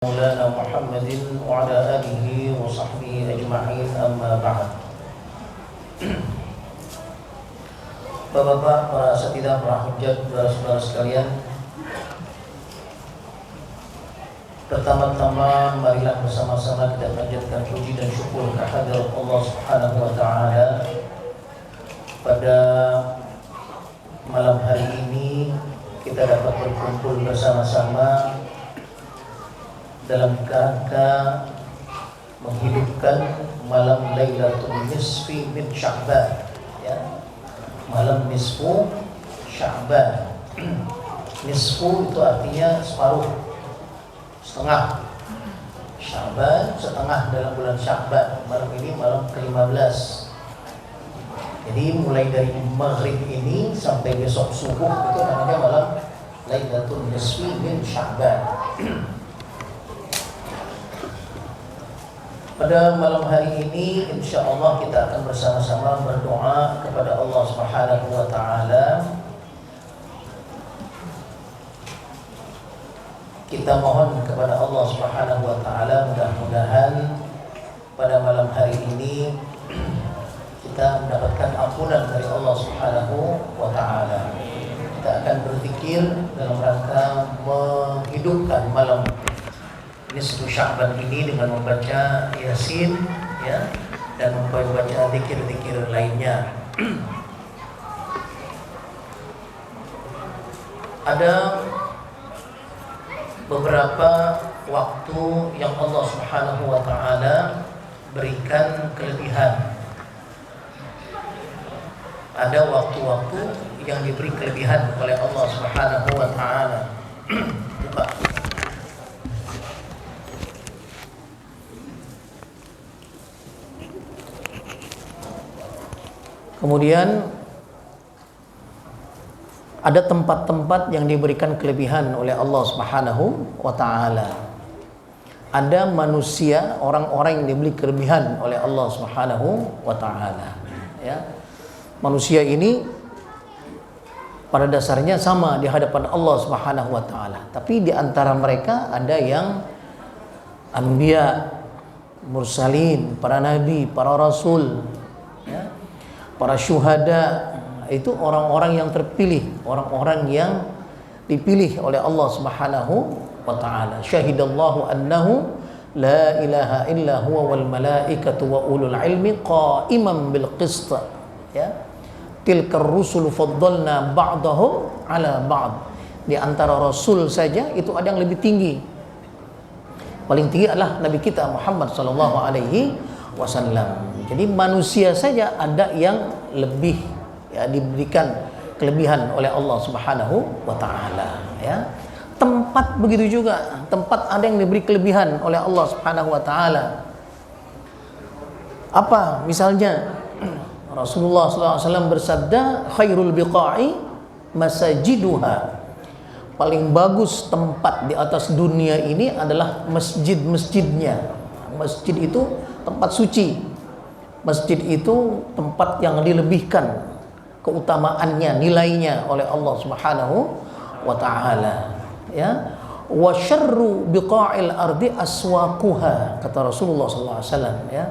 مولانا محمد وعلى آله وصحبه أجمعين أما بعد. Bapak-bapak, para asatidzah, para hujjah, saudara-saudara sekalian, pertama-tama marilah bersama-sama kita panjatkan puji dan syukur kehadirat Allah Subhanahu wa taala. Pada malam hari ini kita dapat berkumpul bersama-sama dalam kerangka menghidupkan malam Lailatul Nisfi min Sya'ban, ya. Malam nisfu Sya'ban. Nisfu itu artinya separuh, setengah. Sya'ban setengah dalam bulan Sya'ban. Malam ini malam ke-15. Jadi mulai dari maghrib ini sampai besok subuh itu namanya malam Lailatul Nisfi min Sya'ban. Pada malam hari ini insyaallah kita akan bersama-sama berdoa kepada Allah Subhanahu wa taala. Kita mohon kepada Allah Subhanahu wa taala mudah-mudahan pada malam hari ini kita mendapatkan ampunan dari Allah Subhanahu wa taala. Kita akan berzikir dalam rangka menghidupkan malam nisfu Sya'ban ini dengan membaca Yasin, ya, dan membaca zikir-zikir lainnya. Ada beberapa waktu yang Allah Subhanahu wa taala berikan kelebihan. Ada waktu-waktu yang diberi kelebihan oleh Allah Subhanahu wa taala. Buka. Kemudian ada tempat-tempat yang diberikan kelebihan oleh Allah Subhanahu wa taala. Ada manusia, orang-orang yang diberi kelebihan oleh Allah Subhanahu wa taala, ya. Manusia ini pada dasarnya sama di hadapan Allah Subhanahu wa taala, tapi di antara mereka ada yang anbiya, mursalin, para nabi, para rasul, ya. Para syuhada itu orang-orang yang terpilih, orang-orang yang dipilih oleh Allah Subhanahu wa taala. Syahidallahu annahu la ilaha illa huwa wal malaikatu wa ulul ilmi qa'iman bil qist. Ya. Tilkar rusul faddalna ba'dahum ala ba'd. Di antara rasul saja itu ada yang lebih tinggi. Paling tinggi adalah Nabi kita Muhammad sallallahu alaihi wasallam. Jadi manusia saja ada yang lebih, ya, diberikan kelebihan oleh Allah Subhanahu wa taala, ya. Tempat begitu juga, tempat ada yang diberi kelebihan oleh Allah Subhanahu wa taala. Apa misalnya? Rasulullah SAW bersabda, khairul biqa'i masajiduha. Paling bagus tempat di atas dunia ini adalah masjid-masjidnya. Masjid itu tempat suci. Masjid itu tempat yang dilebihkan keutamaannya, nilainya oleh Allah Subhanahu wa taala, ya. Wa syarru biqa'il ardi aswaquha, kata Rasulullah sallallahu alaihi wasallam, ya.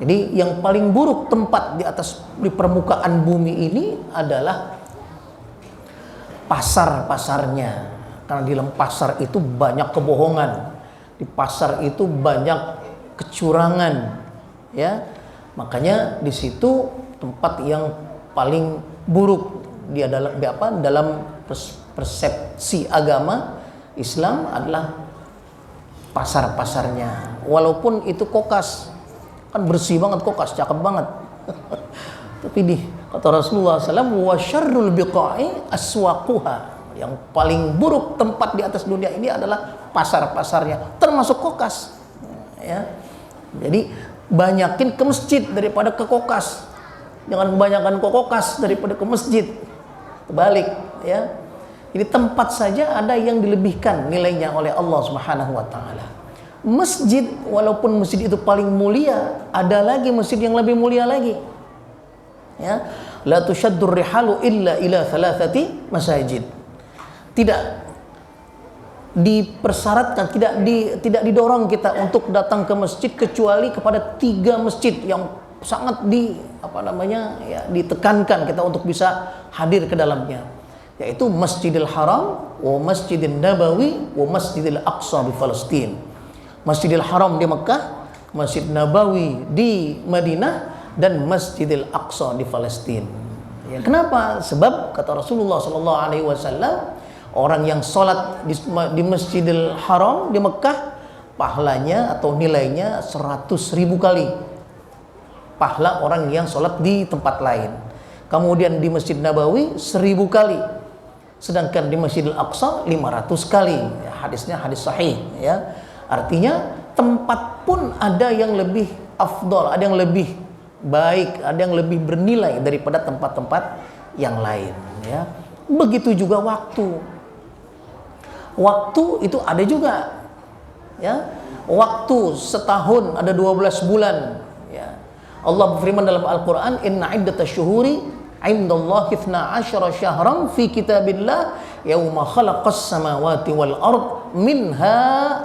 Jadi yang paling buruk tempat di permukaan bumi ini adalah pasar-pasarnya. Karena di dalam pasar itu banyak kebohongan. Di pasar itu banyak kecurangan, ya. Makanya di situ tempat yang paling buruk dalam persepsi agama Islam adalah pasar-pasarnya. Walaupun itu kokas, kan bersih banget kokas, cakep banget. Tapi kata Rasulullah SAW, wa syarrul biqa'i aswaquha. Yang paling buruk tempat di atas dunia ini adalah pasar-pasarnya, termasuk kokas, ya. Jadi banyakin ke masjid daripada ke kokas. Jangan kebanyakan ke kokas daripada ke masjid. Kebalik, ya. Jadi tempat saja ada yang dilebihkan nilainya oleh Allah Subhanahu wa taala. Masjid, walaupun masjid itu paling mulia, ada lagi masjid yang lebih mulia lagi. Ya. La tushaddur rihalu illa ila thalathati masajid. Tidak dipersyaratkan, tidak didorong kita untuk datang ke masjid kecuali kepada 3 masjid yang sangat ditekankan kita untuk bisa hadir ke dalamnya, yaitu Masjidil Haram, wa Masjidil Nabawi, wa Masjidil Aqsa di Palestina. Masjidil Haram di Mekah, Masjid Nabawi di Madinah, dan Masjidil Aqsa di Palestina. Ya, kenapa? Sebab kata Rasulullah SAW, orang yang sholat di Masjidil Haram di Mekah, pahalanya atau nilainya 100.000 kali pahala orang yang sholat di tempat lain. Kemudian di Masjid Nabawi 1.000 kali, sedangkan di Masjidil Aqsa 500 kali. Ya, hadisnya hadis sahih. Ya, artinya tempat pun ada yang lebih afdol, ada yang lebih baik, ada yang lebih bernilai daripada tempat-tempat yang lain. Ya, begitu juga waktu. Waktu itu ada juga, ya. Waktu setahun ada 12 bulan, ya. Allah berfirman dalam Al-Qur'an, "Inna iddatasy-syuhuri 'indallahi 12 syahran fi kitabillah yauma khalaqas samawati wal ard minha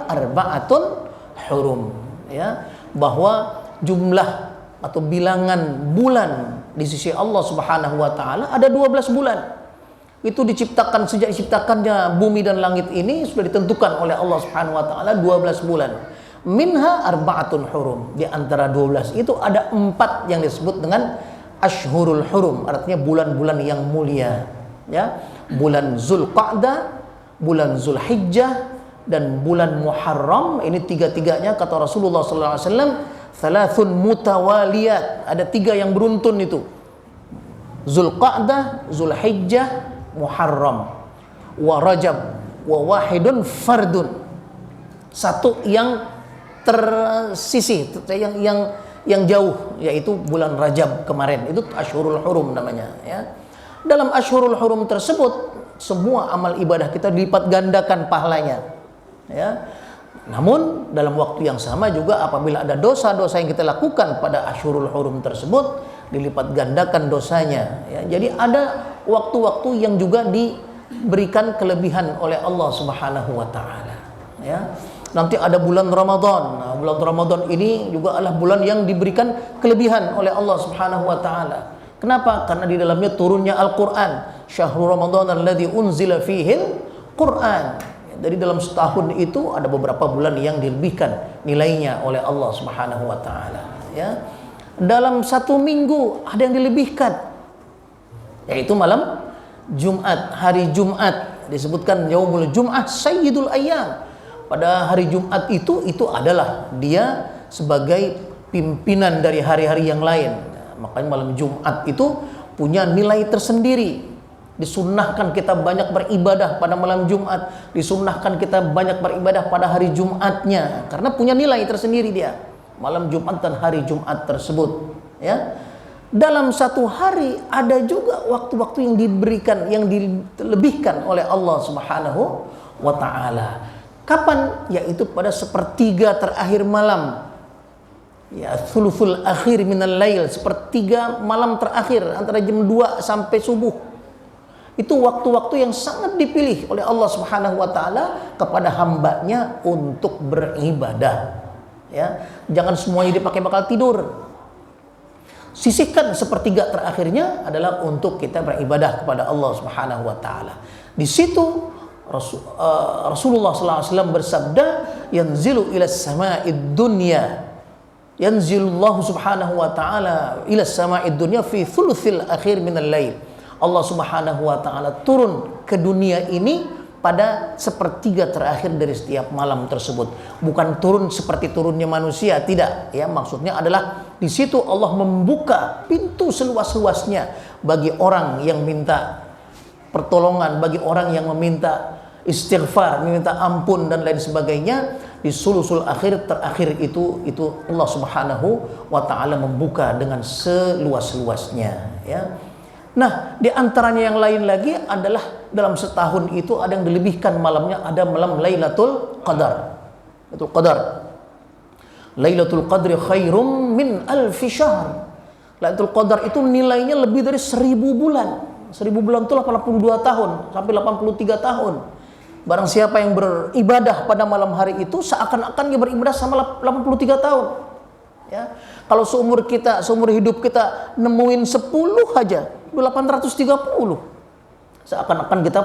arba'atun hurum." Ya, bahwa jumlah atau bilangan bulan di sisi Allah Subhanahu wa taala ada 12 bulan. Itu diciptakan, sejak diciptakannya bumi dan langit ini sudah ditentukan oleh Allah Subhanahu wa taala 12 bulan. Minha arba'atun hurum. Di antara 12 itu ada 4 yang disebut dengan Ashhurul Hurum, artinya bulan-bulan yang mulia. Ya, bulan Zulqa'dah, bulan Zulhijjah, dan bulan Muharram. Ini tiga-tiganya kata Rasulullah sallallahu alaihi wasallam, thalathun mutawaliyat. Ada 3 yang beruntun itu. Zulqa'dah, Zulhijjah, Muharram, wa Rajab, wa wahidun fardun. Satu yang tersisih, yang jauh, yaitu bulan Rajab kemarin. Itu Ashhurul Hurum namanya, ya. Dalam Ashhurul Hurum tersebut semua amal ibadah kita dilipat gandakan pahalanya, ya. Namun dalam waktu yang sama juga apabila ada dosa-dosa yang kita lakukan pada Ashhurul Hurum tersebut, dilipat gandakan dosanya, ya. Jadi ada waktu-waktu yang juga diberikan kelebihan oleh Allah Subhanahu wa taala, ya. Nanti ada bulan Ramadan. Nah, bulan Ramadan ini juga adalah bulan yang diberikan kelebihan oleh Allah Subhanahu wa taala. Kenapa? Karena di dalamnya turunnya Al-Qur'an. Syahrul Ramadan alladzi unzila fihil Qur'an. Dari dalam setahun itu ada beberapa bulan yang dilebihkan nilainya oleh Allah Subhanahu wa taala, ya. Dalam 1 minggu ada yang dilebihkan, yaitu malam Jumat, hari Jumat. Disebutkan yaumul Jum'ah sayyidul ayyam. Pada hari Jumat itu adalah dia sebagai pimpinan dari hari-hari yang lain. Makanya malam Jumat itu punya nilai tersendiri. Disunnahkan kita banyak beribadah pada malam Jumat, disunnahkan kita banyak beribadah pada hari Jumatnya, karena punya nilai tersendiri dia, malam Jumat dan hari Jumat tersebut, ya. Dalam satu hari ada juga waktu-waktu yang diberikan, yang dilebihkan oleh Allah Subhanahu wa taala. Kapan? Yaitu pada 1/3 terakhir malam, ya, thuluthul akhir minal lail, 1/3 malam terakhir antara jam 2 sampai subuh. Itu waktu-waktu yang sangat dipilih oleh Allah Subhanahu wa taala kepada hambanya untuk beribadah, ya. Jangan semuanya dipakai bakal tidur. Sisihkan 1/3 terakhirnya adalah untuk kita beribadah kepada Allah Subhanahu wa taala. Di situ Rasulullah SAW bersabda, yanzilu ila sama'id dunya, yanzilullahu subhanahu wa ta'ala ila sama'id dunya fi thuluthil akhir minal lail. Allah Subhanahu wa ta'ala turun ke dunia ini pada 1/3 terakhir dari setiap malam tersebut. Bukan turun seperti turunnya manusia, tidak, ya. Maksudnya adalah di situ Allah membuka pintu seluas-luasnya bagi orang yang minta pertolongan, bagi orang yang meminta istighfar, meminta ampun dan lain sebagainya. Di sulusul akhir terakhir itu Allah Subhanahu wa taala membuka dengan seluas-luasnya, ya. Nah, di antaranya yang lain lagi adalah dalam setahun itu ada yang dilebihkan malamnya, ada malam Lailatul Qadar. Lailatul Qadar. Lailatul Qadri khairum min alfi syahr. Lailatul Qadar itu nilainya lebih dari 1000 bulan. 1000 bulan itu 82 tahun sampai 83 tahun. Barang siapa yang beribadah pada malam hari itu seakan-akan dia beribadah sama 83 tahun. Ya. Kalau seumur hidup kita nemuin 10 aja, 830. Seakan-akan kita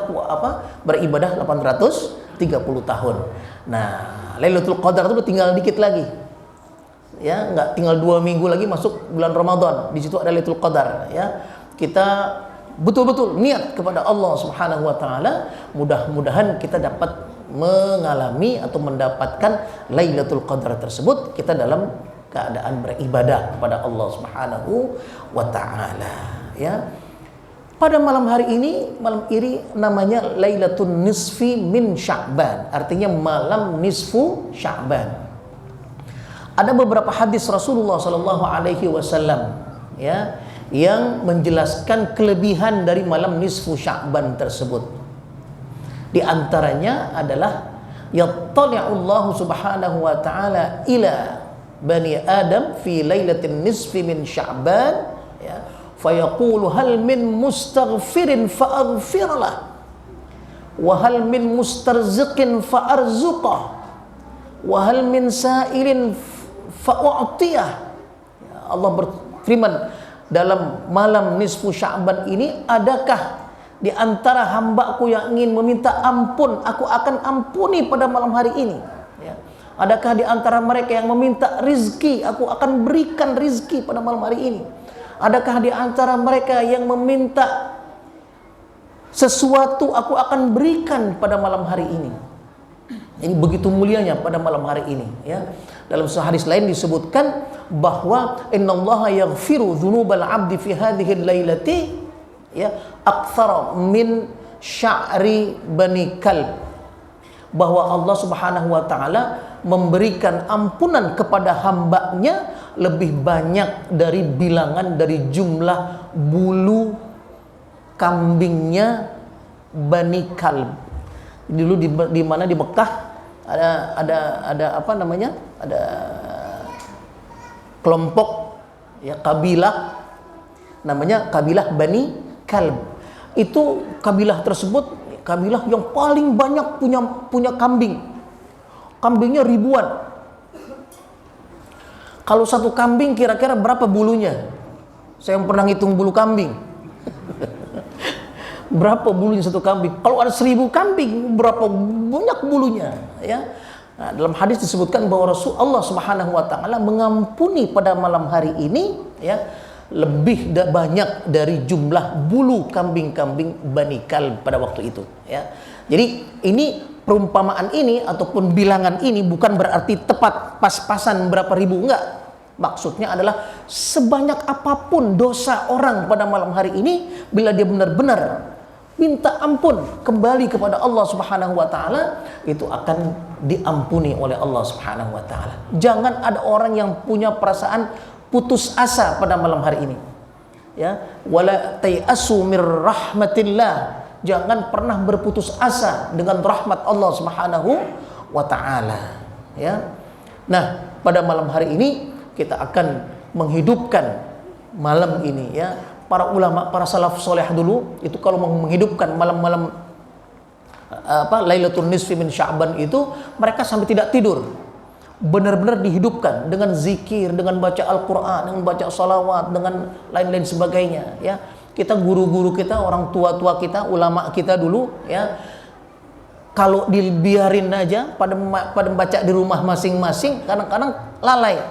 beribadah 830 tahun. Nah, Lailatul Qadar itu tinggal dikit lagi. Ya, nggak tinggal 2 minggu lagi masuk bulan Ramadan. Di situ ada Lailatul Qadar, ya. Kita betul-betul niat kepada Allah Subhanahu wa taala, mudah-mudahan kita dapat mengalami atau mendapatkan Lailatul Qadar tersebut, kita dalam keadaan beribadah kepada Allah Subhanahu wa taala, ya. Pada malam hari ini namanya Lailatul Nisfi min Sya'ban, artinya malam nisfu Sya'ban. Ada beberapa hadis Rasulullah sallallahu alaihi wasallam, ya, yang menjelaskan kelebihan dari malam nisfu Sya'ban tersebut. Di antaranya adalah yattali'u Allah Subhanahu wa taala ila bani Adam fi lailatin nisfi min Sya'ban, ya, fayaqulu hal min mustaghfirin fa'aghfirlah wa hal min mustarziqin fa'arzuqah wa hal min sa'ilin fa'u'tiyah. Allah berfirman, dalam malam nisfu Sya'ban ini, adakah di antara hambaku yang ingin meminta ampun, aku akan ampuni pada malam hari ini, ya. Adakah di antara mereka yang meminta rizki, aku akan berikan rizki pada malam hari ini. Adakah di antara mereka yang meminta sesuatu, aku akan berikan pada malam hari ini. Ini begitu mulianya pada malam hari ini, ya. Dalam hadis lain disebutkan bahwa innallaha yaghfiru dzunubal 'abdi fi hadhihi lailati, ya, aktsara min sya'ri bani kalb, bahwa Allah Subhanahu wa taala memberikan ampunan kepada hambanya lebih banyak dari bilangan dari jumlah bulu kambingnya Bani Kalb. Dulu di mana di Mekah ada apa namanya? Ada kelompok, ya, kabilah namanya kabilah Bani Kalb. Itu kabilah tersebut kabilah yang paling banyak punya kambing. Kambingnya ribuan. Kalau satu kambing kira-kira berapa bulunya? Saya pernah ngitung bulu kambing. Berapa bulunya satu kambing? Kalau ada 1000 kambing, berapa banyak bulunya, ya? Nah, dalam hadis disebutkan bahwa Rasulullah Subhanahu wa taala mengampuni pada malam hari ini, ya, lebih banyak dari jumlah bulu kambing-kambing Bani Kalb pada waktu itu, ya. Jadi ini perumpamaan ini ataupun bilangan ini bukan berarti tepat pas-pasan berapa ribu, enggak. Maksudnya adalah sebanyak apapun dosa orang pada malam hari ini, bila dia benar-benar minta ampun kembali kepada Allah Subhanahu wa taala, itu akan diampuni oleh Allah Subhanahu wa taala. Jangan ada orang yang punya perasaan putus asa pada malam hari ini, ya. Wala tayasu mir rahmatillah, jangan pernah berputus asa dengan rahmat Allah Subhanahu wa taala, ya. Nah, pada malam hari ini kita akan menghidupkan malam ini, ya. Para ulama, para salaf soleh dulu itu kalau mau menghidupkan malam-malam Lailatul Nisfi min Sya'ban itu, mereka sampai tidak tidur. Benar-benar dihidupkan dengan zikir, dengan baca Al-Qur'an, dengan baca salawat, dengan lain-lain sebagainya, ya. Kita guru-guru kita, orang tua-tua kita, ulama kita dulu, ya, kalau dibiarin aja pada baca di rumah masing-masing, kadang-kadang lalai,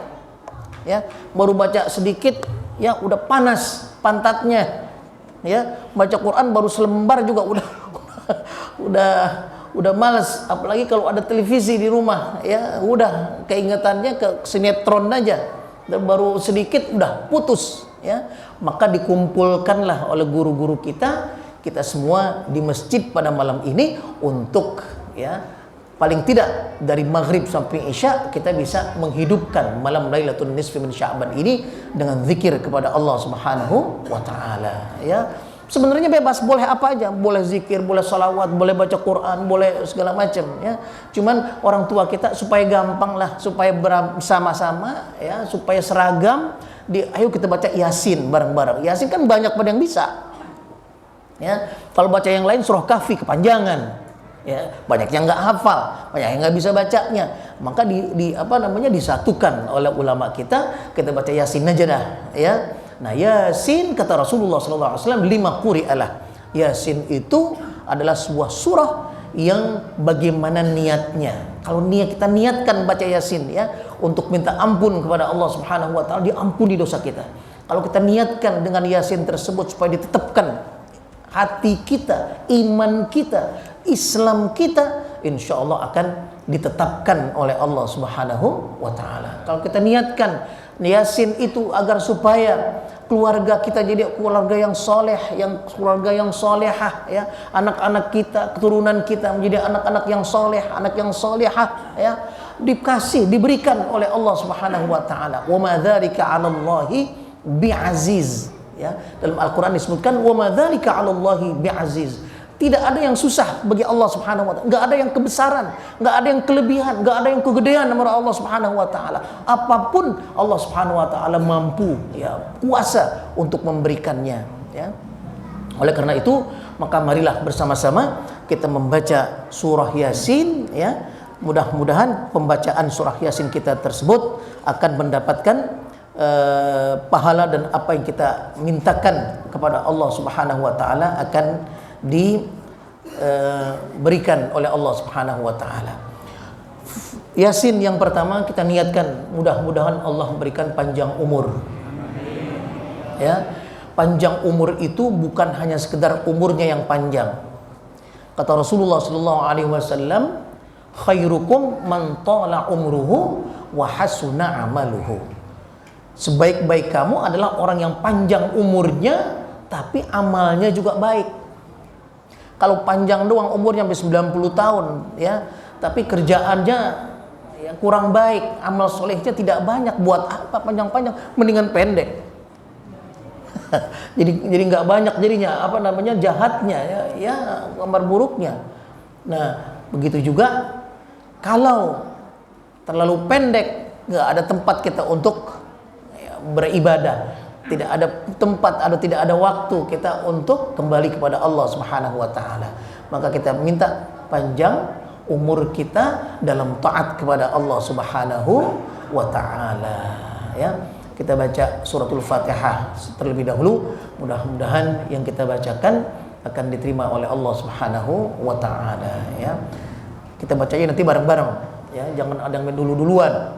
ya. Baru baca sedikit, ya, udah panas pantatnya, ya. Baca Quran baru selembar juga udah malas, apalagi kalau ada televisi di rumah, ya, udah keingetannya ke sinetron aja, dan baru sedikit udah putus, ya. Maka dikumpulkanlah oleh guru-guru kita semua di masjid pada malam ini untuk, ya, paling tidak dari maghrib sampai isya kita bisa menghidupkan malam Lailatul Nisfi min Sya'ban ini dengan zikir kepada Allah Subhanahu wa taala, ya. Sebenarnya bebas, boleh apa aja, boleh zikir, boleh salawat, boleh baca Quran, boleh segala macam, ya. Cuman orang tua kita supaya gampang lah, supaya bersama-sama, ya, supaya seragam, ayo kita baca Yasin bareng-bareng. Yasin kan banyak pada yang bisa, ya. Kalau baca yang lain surah Kahfi kepanjangan, Ya, banyak yang nggak hafal, banyak yang nggak bisa bacanya. Maka disatukan oleh ulama kita baca Yasin aja dah, ya. Nah, Yasin kata Rasulullah SAW 5 quri'alah. Yasin itu adalah sebuah surah yang bagaimana niatnya. Kalau kita niatkan baca Yasin ya untuk minta ampun kepada Allah Subhanahu wa taala, diampuni dosa kita. Kalau kita niatkan dengan Yasin tersebut supaya ditetapkan hati kita, iman kita, Islam kita, insya Allah akan ditetapkan oleh Allah Subhanahu wa taala. Kalau kita niatkan Yasin itu agar supaya keluarga kita jadi keluarga yang soleh, keluarga yang solehah, ya, anak-anak kita, keturunan kita menjadi anak-anak yang soleh, anak yang solehah, ya, diberikan oleh Allah Subhanahu wa taala. Wa ma dzalika 'alallahi bi'aziz, ya. Dalam Al-Qur'an disebutkan wa ma dzalika 'alallahi bi'aziz. Tidak ada yang susah bagi Allah Subhanahu wa taala. Enggak ada yang kebesaran, enggak ada yang kelebihan, enggak ada yang kegedean nama Allah Subhanahu wa taala. Apapun Allah Subhanahu wa taala mampu, ya, kuasa untuk memberikannya, ya. Oleh karena itu, maka marilah bersama-sama kita membaca surah Yasin, ya. Mudah-mudahan pembacaan surah Yasin kita tersebut akan mendapatkan pahala, dan apa yang kita mintakan kepada Allah Subhanahu wa taala akan diberikan oleh Allah Subhanahu wa taala. Yasin yang pertama kita niatkan, mudah-mudahan Allah berikan panjang umur. Ya, panjang umur itu bukan hanya sekedar umurnya yang panjang. Kata Rasulullah sallallahu alaihi wasallam, khairukum man tala umruhu wa hasuna amaluhu. Sebaik-baik kamu adalah orang yang panjang umurnya tapi amalnya juga baik. Kalau panjang doang umurnya sampai 90 tahun, ya, tapi kerjaannya ya kurang baik, amal solehnya tidak banyak, buat apa panjang-panjang, mendingan pendek. jadi nggak banyak jadinya jahatnya, ya gambar buruknya. Nah, begitu juga kalau terlalu pendek, nggak ada tempat kita untuk beribadah. Tidak ada tempat atau tidak ada waktu kita untuk kembali kepada Allah Subhanahu wa taala. Maka kita minta panjang umur kita dalam taat kepada Allah Subhanahu wa taala, ya. Kita baca suratul Fatihah terlebih dahulu. Mudah-mudahan yang kita bacakan akan diterima oleh Allah Subhanahu wa taala, ya. Kita bacanya nanti bareng-bareng, ya. Jangan ada yang dulu-duluan.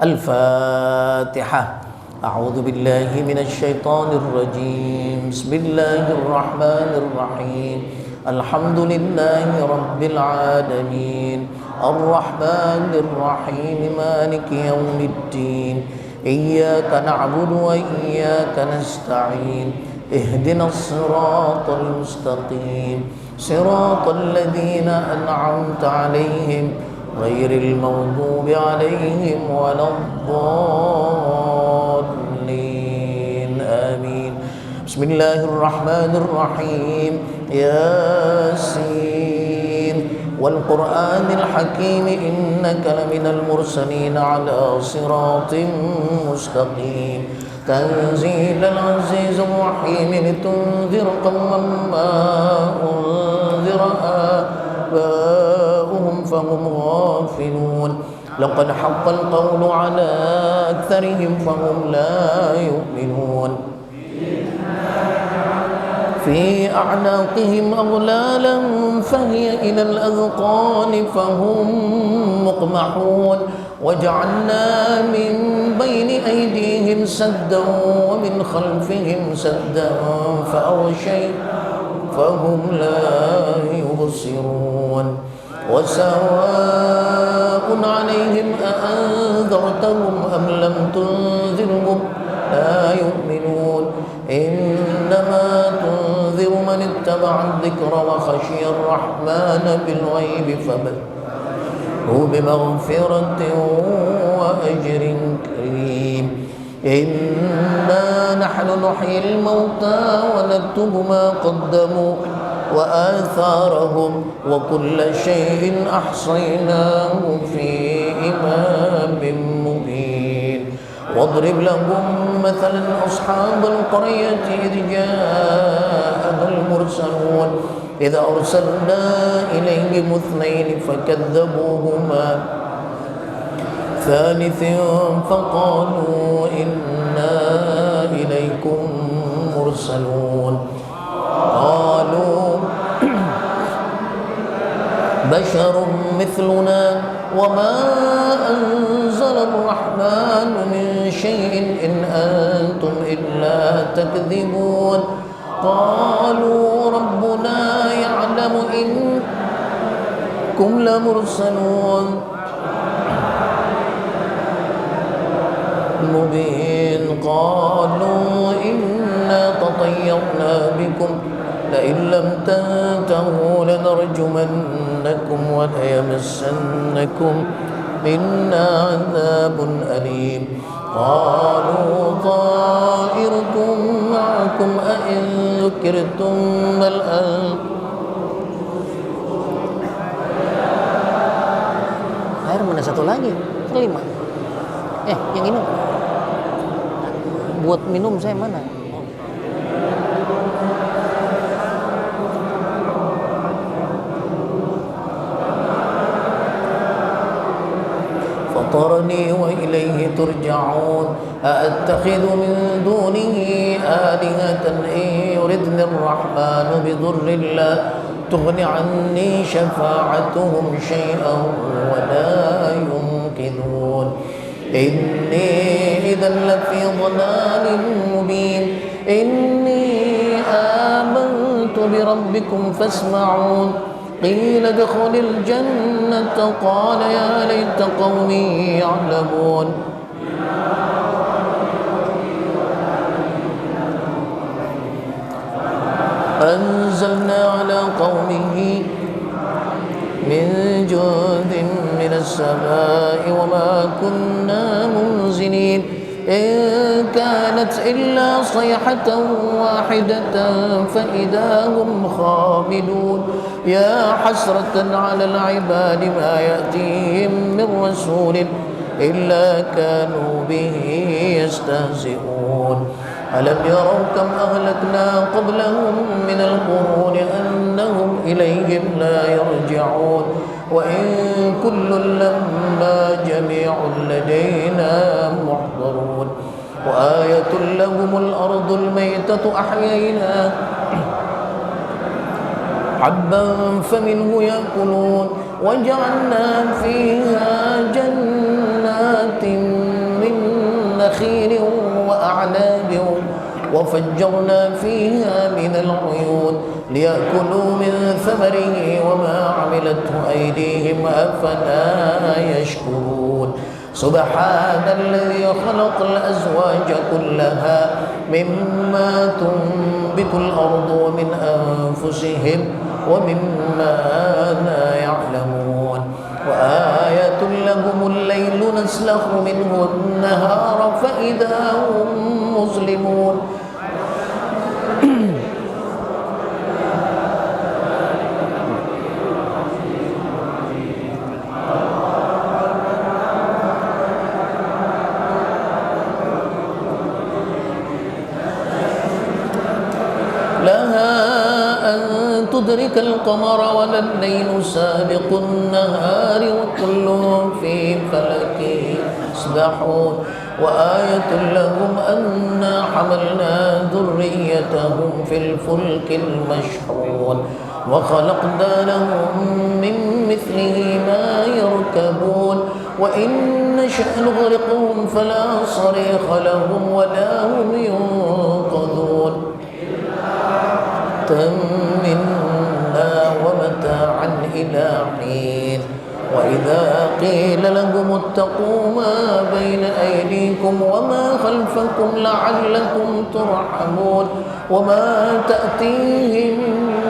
Al-Fatihah. أعوذ بالله من الشيطان الرجيم بسم الله الرحمن الرحيم الحمد لله رب العالمين الرحمن الرحيم مالك يوم الدين إياك نعبد وإياك نستعين اهدنا الصراط المستقيم صراط الذين أنعمت عليهم غير المغضوب عليهم ولا الضالين آمين بسم الله الرحمن الرحيم ياسين والقرآن الحكيم إنك لمن المرسلين على صراط مستقيم تنزيل العزيز الرحيم لتنذر قوما ما أنذر آباؤهم فهم غافلون لقد حق القول على أكثرهم فهم لا يؤمنون في أعناقهم أغلالا فهي إلى الأذقان فهم مقمحون وجعلنا من بين أيديهم سدا ومن خلفهم سدا فهم لا يبصرون وسواء عليهم أأنذرتهم أم لم تنذرهم لا يؤمنون إنما تنذر من اتبع الذكر وخشي الرحمن بالغيب فبشره بمغفرة وأجر كريم إنا نحن نحيي الموتى ونكتب ما قدموا وآثارهم وكل شيء أحصيناه في إمام مبين واضرب لهم مثلا أصحاب القرية إذ جاءها المرسلون إذا أرسلنا إليهم اثنين فكذبوهما ثالث فقالوا إنا إليكم مرسلون قالوا بشر مثلنا وما أنزل الرحمن من شيء إن أنتم إلا تكذبون قالوا ربنا يعلم إنكم لمرسلون مبين قالوا إنا تطيرنا بكم لئن لم تنتهوا لنرجمنكم وليمسنكم منا عذاب أليم قالوا طائركم معكم أئن ذكرتم بل air mana satu lagi? Kelima. Yang ini buat minum saya mana? فطرني وإليه ترجعون أأتخذ من دونه آلهة إن يردني الرحمن بضر لا تغن عني شفاعتهم شيئا ولا ينقذون إني إذا لفي ضلال مبين إني آمنت بربكم فاسمعون قيل ادخل الجنة قال يا ليت قومي يعلمون أنزلنا على قومه من جند من السماء وما كنا منزلين إن كانت إلا صيحة واحدة فإذا هم خامدون يا حسرة على العباد ما يأتيهم من رسول إلا كانوا به يستهزئون ألم يروا كم أهلكنا قبلهم من القرون أنهم إليهم لا يرجعون وإن كل لما جميع لدينا محضرون وآية لهم الأرض الميتة أحييناها حبا فمنه يأكلون وجعلنا فيها جنات من نخيل وأعناب وفجرنا فيها من العيون ليأكلوا من ثمره وما عملته أيديهم أفلا يشكرون سبحان الذي خلق الأزواج كلها مما تنبت الأرض ومن أنفسهم ومما لا يعلمون وآية لهم الليل نسلخ منه النهار فإذا هم مظلمون تدرك القمر ولا الليل سابق النهار وكل في فلك يسبحون وآية لهم أنا حملنا ذريتهم في الفلك المشحون وخلقنا لهم من مثله ما يركبون وإن نشأ نغرقهم فلا صريخ لهم ولا هم ينقذون منا ومتاعا إلى حين وإذا قيل لهم اتقوا ما بين أيديكم وما خلفكم لعلكم ترحمون وما تأتيهم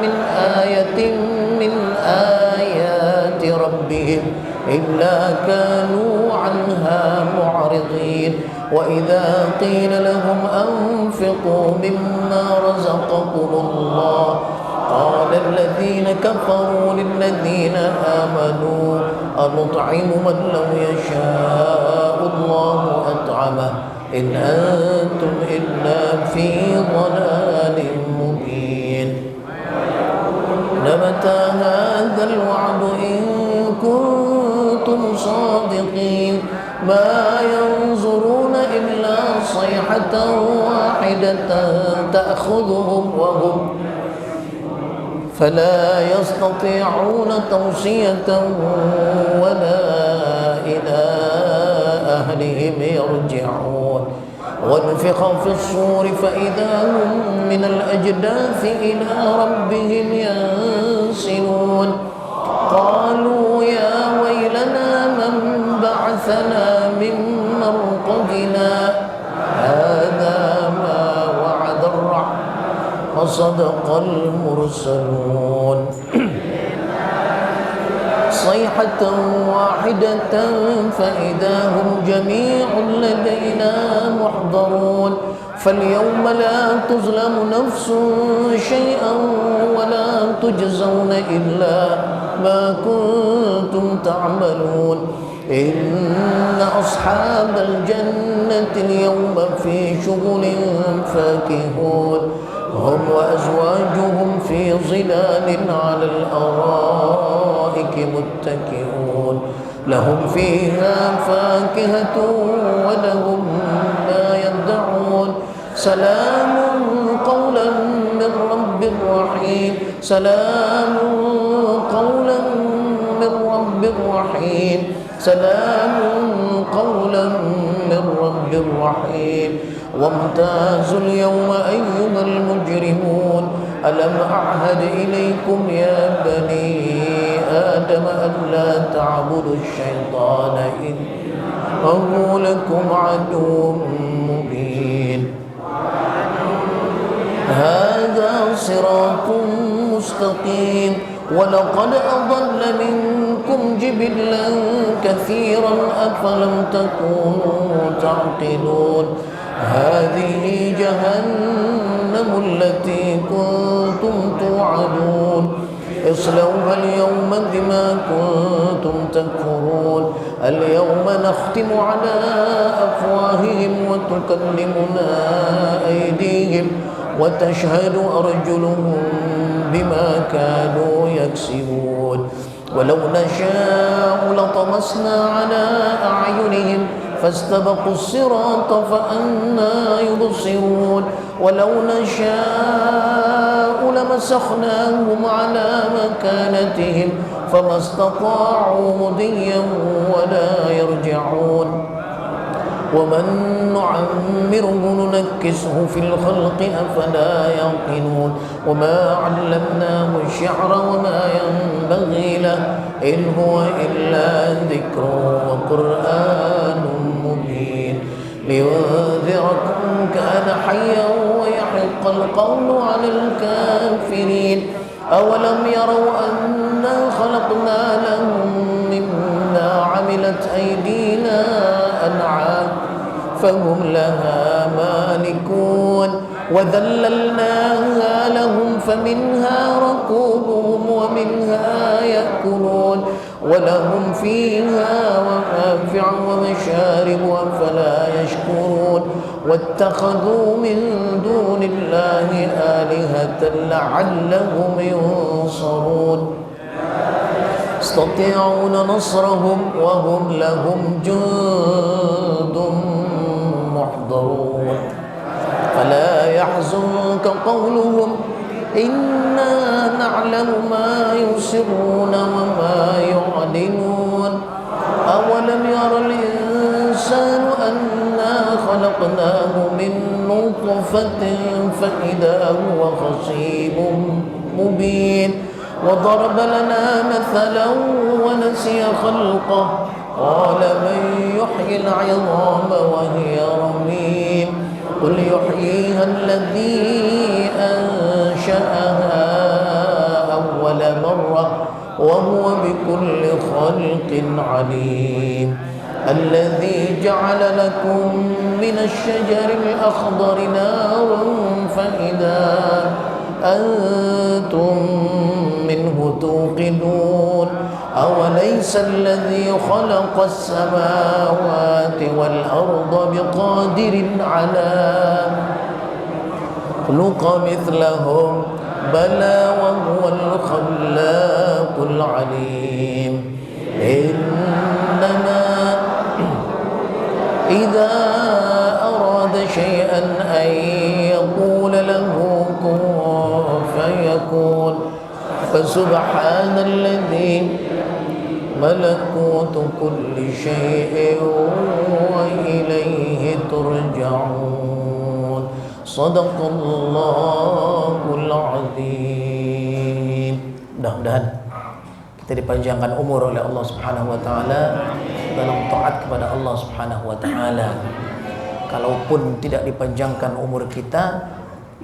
من آية من آيات ربهم إلا كانوا عنها معرضين وإذا قيل لهم أنفقوا مما رزقكم الله قال الذين كفروا للذين آمنوا أنطعم من لو يشاء الله أطعمه إن أنتم إلا في ضلال مبين الوعد إن كنتم صادقين ما ينظرون إلا صيحة واحدة تأخذهم وهم فلا يستطيعون توصية ولا إلى أهلهم يرجعون ونفخ في الصور فإذا هم من الأجداث إلى ربهم ينسلون قالوا يا ويلنا من بعثنا من مرقدنا هذا ما وعد الرحمن وصدق المرسلون صيحة واحدة فإذا هم جميع لدينا محضرون فاليوم لا تظلم نفس شيئا ولا تجزون إلا ما كنتم تعملون إن أصحاب الجنة اليوم في شغل فاكهون هم وأزواجهم في ظلال على الأرائك متكئون لهم فيها فاكهة ولهم ما يدعون سلام قولا من رب رحيم سلام قولا من رب رحيم سلام قولا من رب رحيم وامتازوا اليوم أيها المجرمون ألم أعهد إليكم يا بني آدم ألا تعبدوا الشيطان إنه لكم عدو مبين هذا صراط مستقيم ولقد أضل منكم جبلا كثيرا أفلم تكونوا تعقلون هذه جهنم التي كنتم توعدون اصلوها اليوم بما كنتم تكفرون اليوم نختم على أفواههم وتكلمنا أيديهم وتشهد أرجلهم بما كانوا يكسبون ولو نشاء لطمسنا على أعينهم فاستبقوا الصراط فأنى يبصرون ولو نشاء لمسخناهم على مكانتهم فما استطاعوا مضيا ولا يرجعون ومن نعمره ننكسه في الخلق أفلا يعقلون وما علمناه الشعر وما ينبغي له إن هو إلا ذكر وقرآن مبين لينذركم كان حيا ويحق القول على الكافرين أولم يروا أنا خلقنا لهم مما عملت أيدينا أنعام فهم لها مالكون وذللناها لهم فمنها ركوبهم ومنها يأكلون ولهم فيها منافع ومشارب أفلا يشكرون واتخذوا من دون الله آلهة لعلهم ينصرون يستطيعون نصرهم وهم لهم جند محضرون فلا يحزنك قولهم إنا نعلم ما يسرون وما يعلنون أولم ير الإنسان أنا خلقناه من نطفة فإذا هو خصيم مبين وضرب لنا مثلا ونسي خلقه قال من يحيي العظام وهي رميم قل يحييها الذي أنشأها أول مرة وهو بكل خلق عليم الذي جعل لكم من الشجر الأخضر نارا فإذا أنتم منه توقدون أوليس الذي خلق السماوات والأرض بقادر على خلق مثلهم بلى وهو الخلاق العليم إنما إذا أراد شيئا أن يقول له كن فيكون فسبحان الذي ملكوت كل شيء وإليه ترجعون صدق الله العظيم. Mudah-mudahan kita dipanjangkan umur oleh Allah Subhanahu wa taala dalam taat kepada Allah Subhanahu wa taala. Kalaupun tidak dipanjangkan umur kita,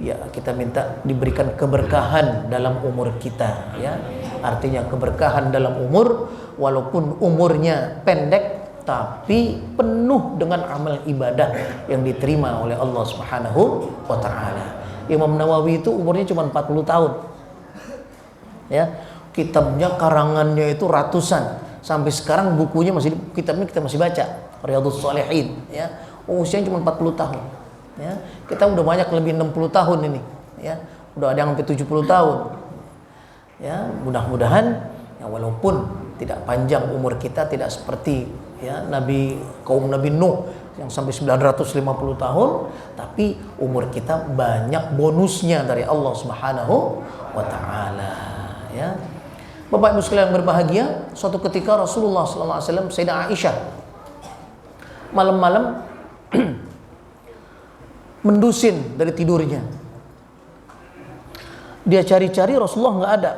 ya kita minta diberikan keberkahan dalam umur kita, ya. Artinya keberkahan dalam umur, walaupun umurnya pendek tapi penuh dengan amal ibadah yang diterima oleh Allah Subhanahu wa taala. Imam Nawawi itu umurnya cuma 40 tahun. Ya, kitabnya karangannya itu ratusan. Sampai sekarang bukunya kitabnya kita masih baca, Riyadhus Shalihin, ya. Usianya cuma 40 tahun. Ya, kita udah banyak lebih 60 tahun ini, ya. Udah ada yang sampai 70 tahun. Ya, mudah-mudahan ya, walaupun tidak panjang umur kita, tidak seperti ya kaum Nabi Nuh yang sampai 950 tahun, tapi umur kita banyak bonusnya dari Allah Subhanahu wa taala, ya. Bapak Ibu sekalian yang berbahagia, suatu ketika Rasulullah sallallahu alaihi wasallam, Sayyidah Aisyah malam-malam mendusin dari tidurnya. Dia cari-cari, Rasulullah nggak ada.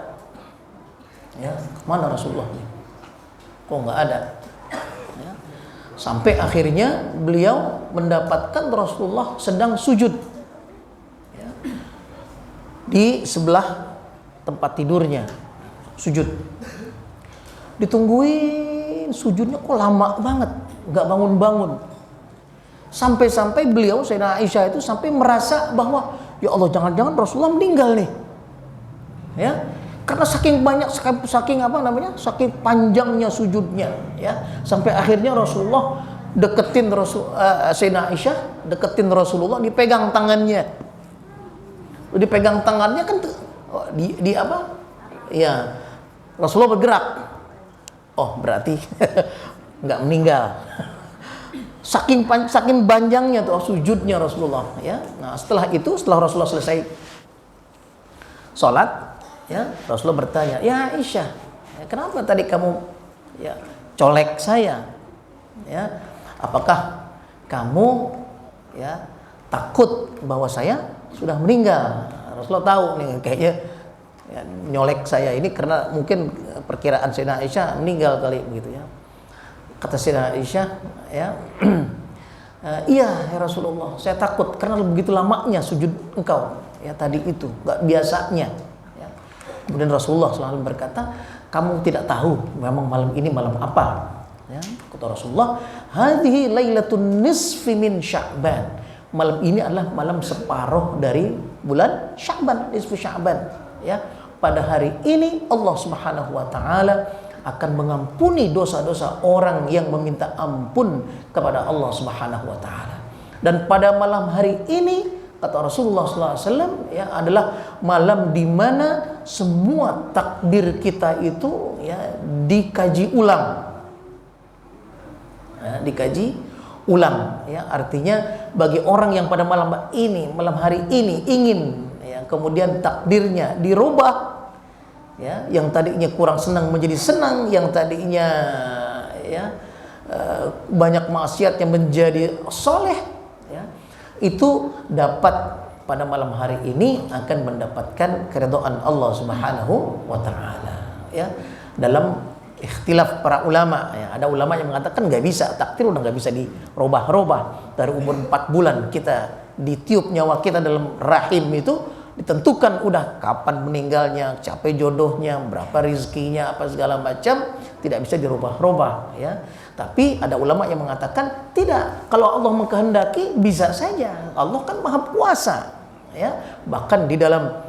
Ya, mana Rasulullah? Kok nggak ada? Ya. Sampai akhirnya beliau mendapatkan Rasulullah sedang sujud, ya, di sebelah tempat tidurnya, sujud. Ditungguin sujudnya kok lama banget, nggak bangun-bangun. Sampai-sampai beliau, Sayyidah Aisyah itu sampai merasa bahwa ya Allah, jangan-jangan Rasulullah meninggal nih. Ya, karena saking panjangnya sujudnya, ya, sampai akhirnya Rasulullah Sayyidah Aisyah deketin Rasulullah, dipegang tangannya kan di apa? Ya, Rasulullah bergerak. Oh, berarti nggak meninggal. Saking panjangnya tuh sujudnya Rasulullah, ya. Nah, setelah Rasulullah selesai sholat, ya, Rasulullah bertanya, ya Aisyah, kenapa tadi kamu ya colek saya? Ya, apakah kamu ya takut bahwa saya sudah meninggal? Rasulullah tahu nih kayaknya ya, nyolek saya ini karena mungkin perkiraan Sayyidah Aisyah meninggal kali begitu, ya. Kata Sayyidah Aisyah, ya, iya ya Rasulullah, saya takut karena begitu lamanya sujud engkau, ya, tadi itu nggak biasanya. Ya. Kemudian Rasulullah selalu berkata, kamu tidak tahu memang malam ini malam apa? Ya. Kata Rasulullah, hadhihi lailatun nisfi min Sya'ban. Malam ini adalah malam separuh dari bulan Sya'ban, nisfu Sya'ban. Ya. Pada hari ini Allah Subhanahu wa taala akan mengampuni dosa-dosa orang yang meminta ampun kepada Allah Subhanahu wa taala. Dan pada malam hari ini, kata Rasulullah SAW, ya, adalah malam di mana semua takdir kita itu ya dikaji ulang. Ya, dikaji ulang, ya, artinya bagi orang yang pada malam hari ini ingin, ya, kemudian takdirnya dirubah, ya, yang tadinya kurang senang menjadi senang, yang tadinya ya banyak maksiat yang menjadi soleh, ya, itu dapat pada malam hari ini akan mendapatkan keridhaan Allah Subhanahu wa taala, ya. Dalam ikhtilaf para ulama, ya, ada ulama yang mengatakan nggak bisa, takdir udah nggak bisa dirubah-rubah. Dari umur 4 bulan kita ditiup nyawa kita dalam rahim itu ditentukan udah kapan meninggalnya, siapa jodohnya, berapa rezekinya, apa segala macam, tidak bisa dirubah-rubah, ya. Tapi ada ulama yang mengatakan tidak, kalau Allah mengkehendaki bisa saja. Allah kan Maha Kuasa, ya. Bahkan di dalam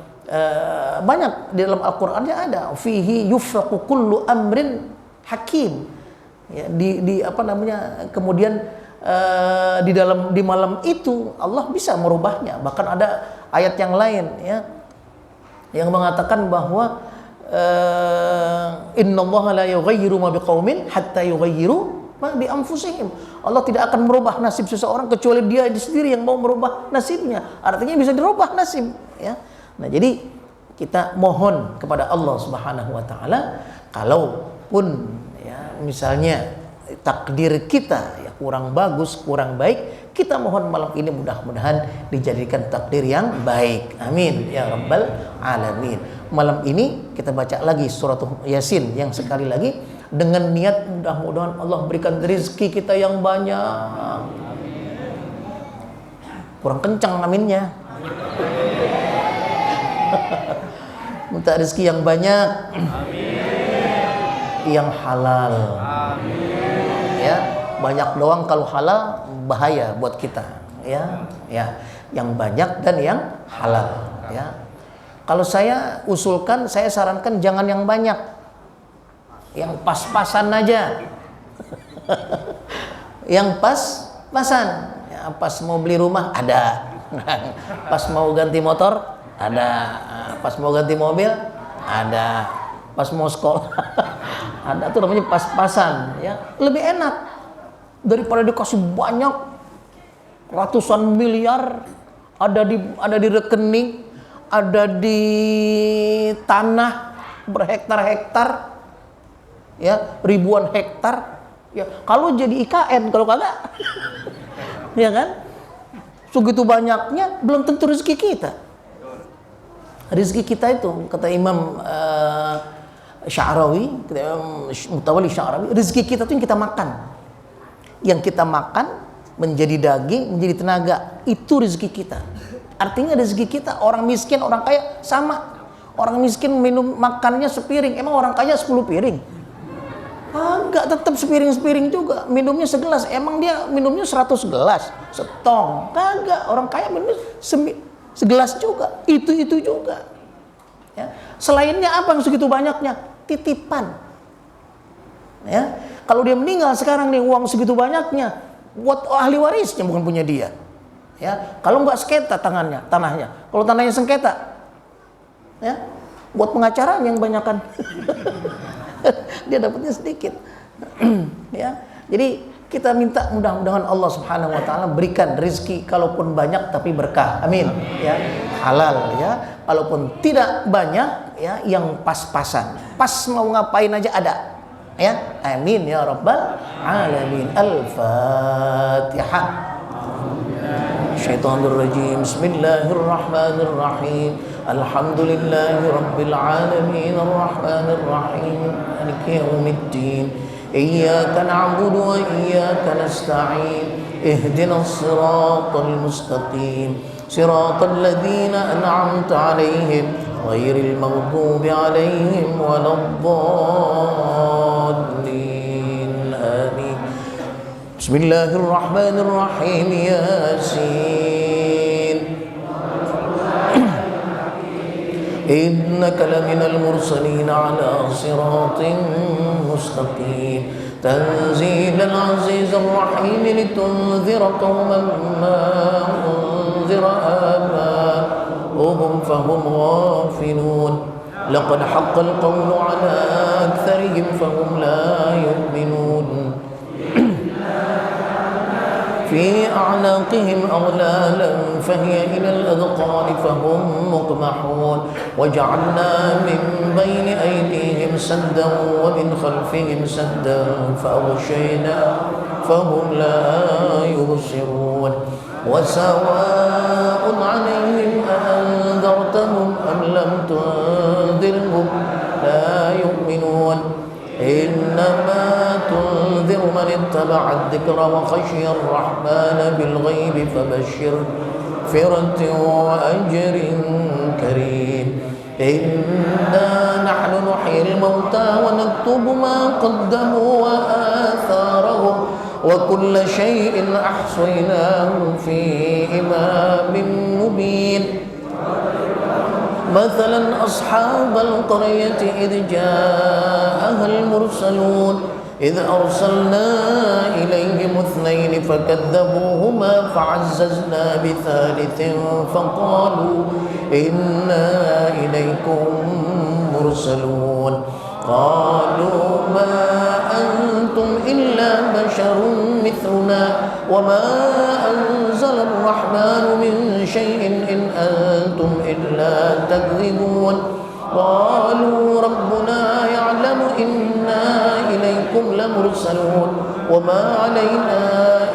banyak di dalam Al-Qur'annya ada fihi yufraqu kullu amrin hakim. Ya, kemudian di malam itu Allah bisa merubahnya. Bahkan ada ayat yang lain, ya, yang mengatakan bahwa innallaha la yughayyiru ma biqaumin hatta yughayyiru ma bi anfusihim. Allah tidak akan merubah nasib seseorang kecuali dia sendiri yang mau merubah nasibnya. Artinya bisa dirubah nasib, ya. Nah, jadi kita mohon kepada Allah Subhanahu wa taala, kalaupun ya misalnya takdir kita ya kurang bagus, kurang baik, kita mohon malam ini mudah-mudahan dijadikan takdir yang baik. Amin ya rabbal alamin. Malam ini kita baca lagi surat Yasin yang sekali lagi dengan niat mudah-mudahan Allah berikan rezeki kita yang banyak. Kurang kencang aminnya. Minta rezeki yang banyak. Yang halal. Ya, banyak doang kalau halal bahaya buat kita, ya. Ya, yang banyak dan yang halal, ya. Kalau saya usulkan, saya sarankan jangan yang banyak. Yang pas-pasan aja. Yang pas-pasan. Ya, pas mau beli rumah ada. Pas mau ganti motor ada. Pas mau ganti mobil ada. Pas mau sekolah ada, tuh namanya pas-pasan, ya. Lebih enak daripada dikasih banyak ratusan miliar ada di rekening, ada di tanah berhektar-hektar, ya, ribuan hektar, ya. Kalau jadi IKN, kalau kagak ya kan, segitu banyaknya belum tentu rezeki kita. Rezeki kita itu kata Imam Sya'rawi, Mutawalli Sya'rawi, rezeki kita tuh yang kita makan. Yang kita makan menjadi daging, menjadi tenaga, itu rezeki kita. Artinya rezeki kita, orang miskin, orang kaya sama. Orang miskin minum makannya sepiring, emang orang kaya 10 piring? Enggak, tetap sepiring-sepiring juga. Minumnya segelas, emang dia minumnya 100 gelas, setong? Kagak, orang kaya minumnya segelas juga, itu juga. Ya. Selainnya apa yang segitu banyaknya? Titipan. Ya, kalau dia meninggal sekarang nih uang segitu banyaknya buat ahli warisnya, bukan punya dia. Ya, kalau nggak sengketa tanahnya. Kalau tanahnya sengketa, ya, buat pengacara yang banyakan. Dia dapatnya sedikit. Ya, jadi kita minta mudah-mudahan Allah Subhanahu wa taala berikan rezeki kalaupun banyak tapi berkah. Amin. Ya, halal, ya. Kalaupun tidak banyak, ya, yang pas-pasan. Pas mau ngapain aja ada. Ya. Amin ya rabbal alamin. Al-Fatihah. Syaitanir rajim. Bismillahirrahmanirrahim. Alhamdulillahi rabbil alamin. Arrahmanir rahim. Maliki yaumiddin. Iyyaka na'budu wa iyyaka nasta'in. Ihdinas siratal mustaqim. Siratal ladzina an'amta 'alaihim ghairil maghdubi 'alaihim waladdallin. Amin. Bismillahirrahmanirrahim. Yasin. Innaka laminal mursalin 'ala siratin mustaqim. تنزيل العزيز الرحيم لتنذر قوما ما أنذر آباؤهم فهم غافلون لقد حق القول على أكثرهم فهم لا يؤمنون في أعناقهم أغلالا فهي إلى الأذقان فهم مقمحون وجعلنا من بين أيديهم سدا ومن خلفهم سدا فأغشينا فهم لا يبصرون وسواء عليهم أأنذرتهم أم لم تنذرهم لا يؤمنون إنما تنذر من اتبع الذكر وخشي الرحمن بالغيب فبشر فرة وأجر كريم إنا نحن نحيي الموتى ونكتب ما قدموا وآثارهم وكل شيء أحصيناه في إمام مبين مثلا أصحاب القرية إذ جاءها المرسلون إذ أرسلنا إليهم اثنين فكذبوهما فعززنا بثالث فقالوا إنا إليكم مرسلون قالوا ما أنتم إلا بشر مثلنا وما أنزل الرحمن من شيء إن أنتم إلا تكذبون قالوا ربنا يعلم إنا إليكم لمرسلون وما علينا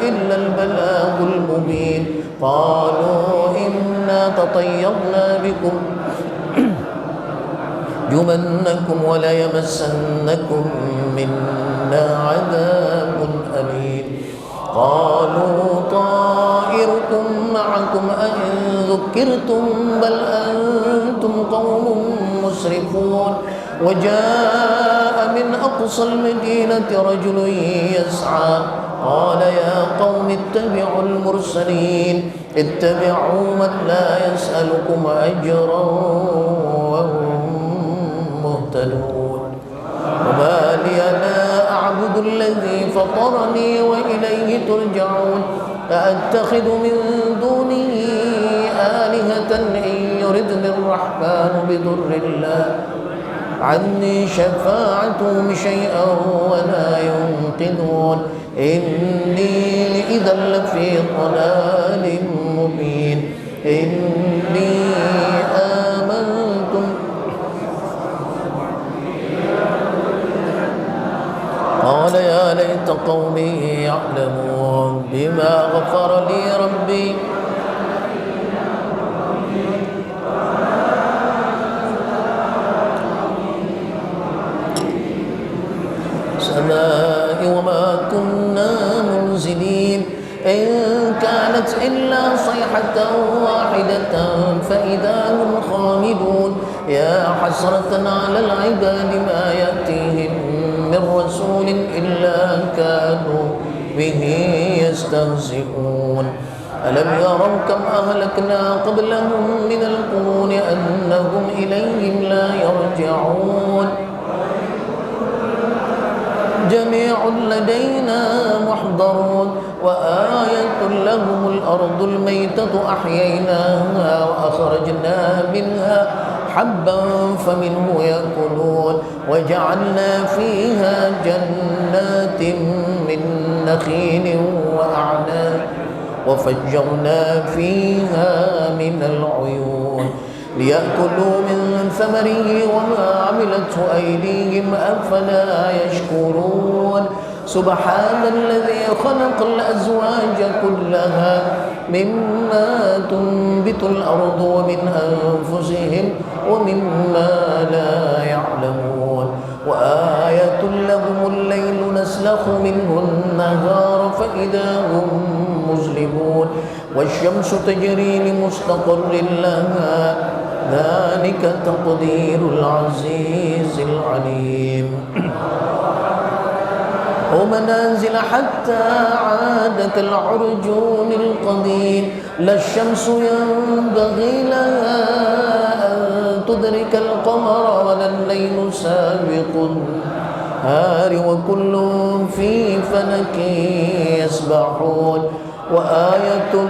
إلا البلاغ المبين قالوا إنا تطيرنا بكم يمنكم وليمسنكم منا عذاب أليم قالوا طائركم معكم أئن ذكرتم بل أنتم قوم مسرفون وجاء من أقصى المدينة رجل يسعى قال يا قوم اتبعوا المرسلين اتبعوا من لا يسألكم أجرا وهم مهتدون وما لي لا أعبد الذي فطرني وإليه ترجعون أأتخذ من دونه آلهة إن يردني الرحمن بضر الله عني شفاعتهم شيئا ولا ينقذون إني إذا لفي ضلال مبين إني آمنتم قال يا ليت قومي يعلمون بما غفر لي ربي السماء وما كنا منزلين إن كانت إلا صيحة واحدة فإذا هم خامدون يا حسرة على العباد ما يأتيهم من رسول إلا كانوا به يستهزئون ألم يروا كم أهلكنا قبلهم من القرون أنهم إليهم لا يرجعون جميع لدينا محضرون وآية لهم الأرض الميتة أحييناها وأخرجنا منها حبا فمنه يأكلون وجعلنا فيها جنات من نخيل وأعناب وفجرنا فيها من العيون ليأكلوا من ثمره وما عملته أيديهم أفلا يشكرون سبحان الذي خلق الأزواج كلها مما تنبت الأرض ومن أنفسهم ومما لا يعلمون وآية لهم الليل نسلخ منه النهار فإذا هم مظلمون والشمس تجري لمستقر لها ذلك تقدير العزيز العليم ومنازل حتى عاد كالعرجون القديم لا الشمس ينبغي لها أن تدرك القمر ولا الليل سابق النهار وكل في فلك يسبحون وآية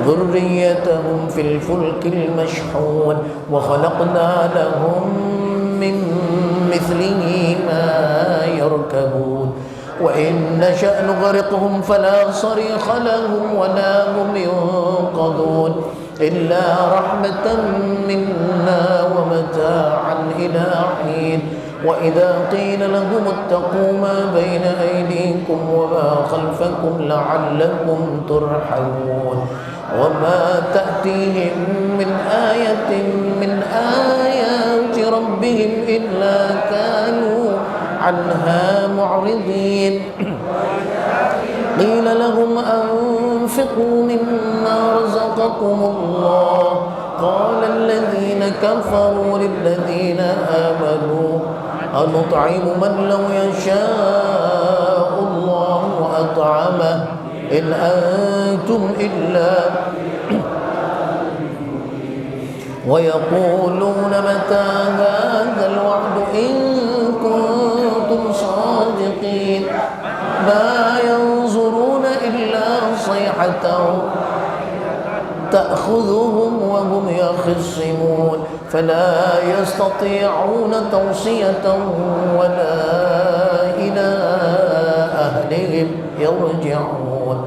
ذريتهم في الفلك المشحون وخلقنا لهم من مثله ما يركبون وإن نشأ نغرقهم فلا صريخ لهم ولا هم ينقذون إلا رحمة منا ومتاعا إلى حين وإذا قيل لهم اتقوا ما بين أيديكم وما خلفكم لعلكم ترحمون وما تأتيهم من آية من آيات ربهم إلا كانوا عنها معرضين قيل لهم أنفقوا مما رزقكم الله قال الذين كفروا للذين آمنوا أنطعم من لو يشاء الله أطعمه إن أنتم إلا ويقولون متى هذا الوعد إن كنتم المشرقين ما ينظرون إلا صيحة تأخذهم وهم يخصمون فلا يستطيعون توصية ولا إلى أهلهم يرجعون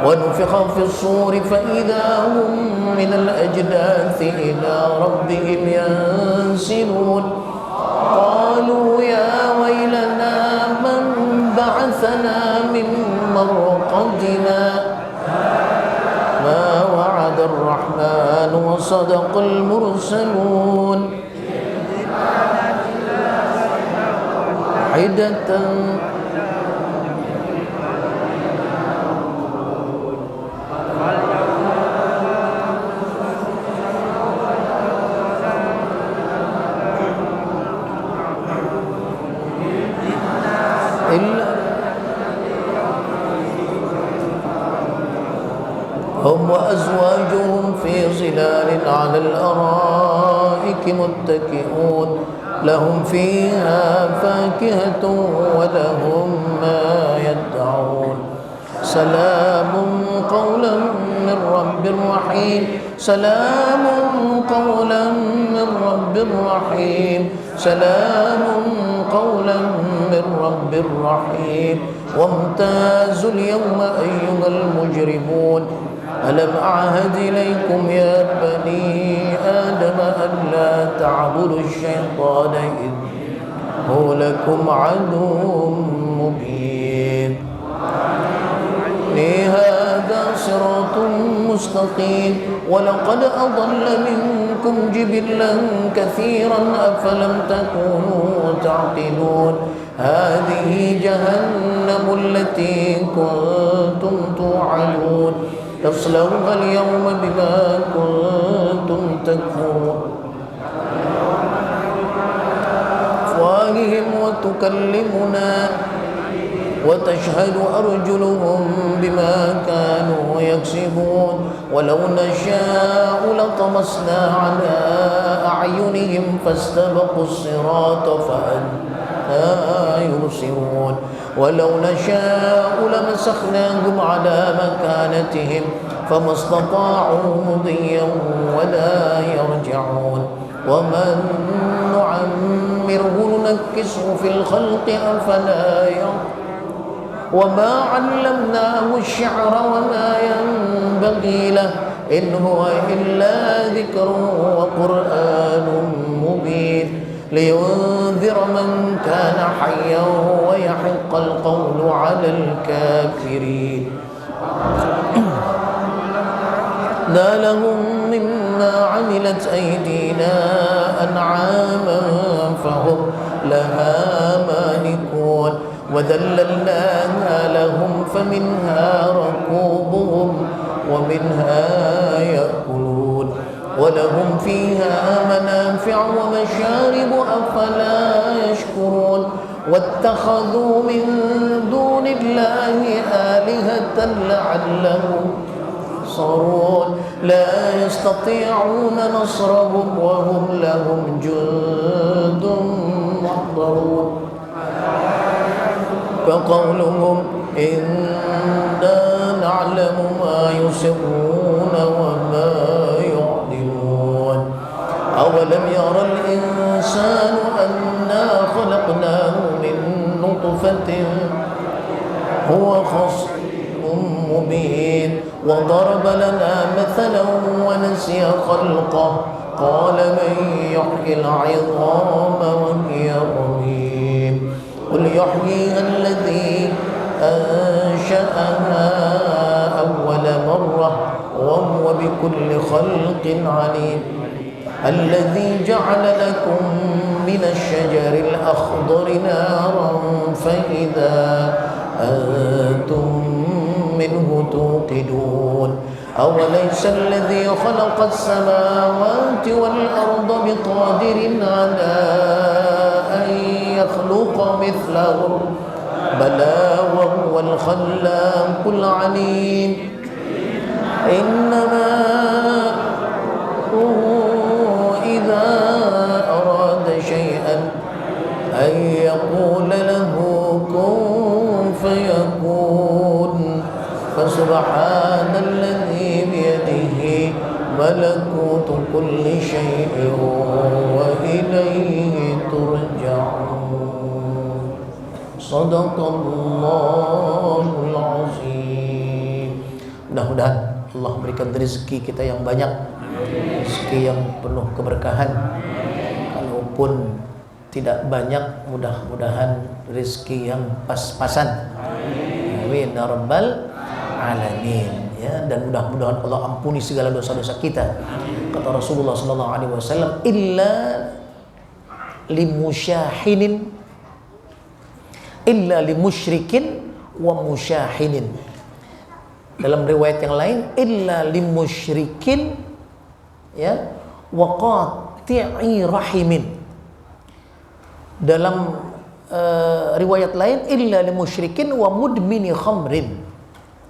ونفخ في الصور فإذا هم من الأجداث إلى ربهم ينسلون قالوا يا ويلنا من بعثنا من مرقدنا ما وعد الرحمن وصدق المرسلون حدة هم وأزواجهم في ظلال على الأرائك متكئون لهم فيها فاكهة ولهم ما يدعون سلام قولا من رب رحيم سلام قولا من رب رحيم سلام قولا من رب رحيم وامتازوا اليوم أيها المجرمون ألم أعهد إليكم يا بني آدم ألا تعبدوا الشيطان إنه لكم عدو مبين هذا صراط مستقيم ولقد أضل منكم جبلا كثيرا أفلم تكونوا تعقلون هذه جهنم التي كنتم توعدون تصلوها اليوم بما كنتم تكفرون أفواههم وتكلمنا وتشهد أرجلهم بما كانوا يكسبون ولو نشاء لطمسنا على أعينهم فاستبقوا الصراط فأنى يبصرون ولو نشاء لمسخناهم على مكانتهم فما استطاعوا مضيا ولا يرجعون ومن نعمره ننكسه في الخلق أفلا يرجعون وما علمناه الشعر وما ينبغي له إن هو إلا ذكر وقرآن مبين لينذر من كان حيا ويحق القول على الكافرين نالهم مما عملت أيدينا أنعاما فهم لها مالكون وذللناها لهم فمنها ركوبهم ومنها يأكلون ولهم فيها منافع ومشارب أفلا يشكرون واتخذوا من دون الله آلهة لعلهم ينصرون لا يستطيعون نصرهم وهم لهم جند محضرون فقولهم إنا نعلم ما يسرون وما يعلنون أولم يرى الإنسان أنا خلقناه من نطفة هو خصم مبين وضرب لنا مثلا ونسي خلقه قال من يحيي العظام وهي رميم قل يحييها الذي أنشأها أول مرة وهو بكل خلق عليم الذي جعل لكم من الشجر الأخضر نارا فإذا أنتم منه توقدون أوليس الذي خلق السماوات والأرض بقادر على أن يخلق مثلهم بلى وهو الخلاق العليم إنما إذا أراد شيئا أن يقول له كن يكون فسبحان الذي بيده ملكوت كل شيء وإليه ترجعون صدق الله العظيم. Mudah-mudahan Allah berikan rezeki kita yang banyak, rezeki yang penuh keberkahan. Kalaupun tidak banyak, mudah-mudahan rezeki yang pas-pasan. Amin ya rabbal alamin. Ya, dan mudah-mudahan Allah ampuni segala dosa-dosa kita. Kata Rasulullah sallallahu alaihi wasallam, illa limusyrikin wa musyahinin. Dalam riwayat yang lain, illa limusyrikin ya wa qati'i rahimin. Dalam riwayat lain, illa limusyrikin wa mudmini khamrin.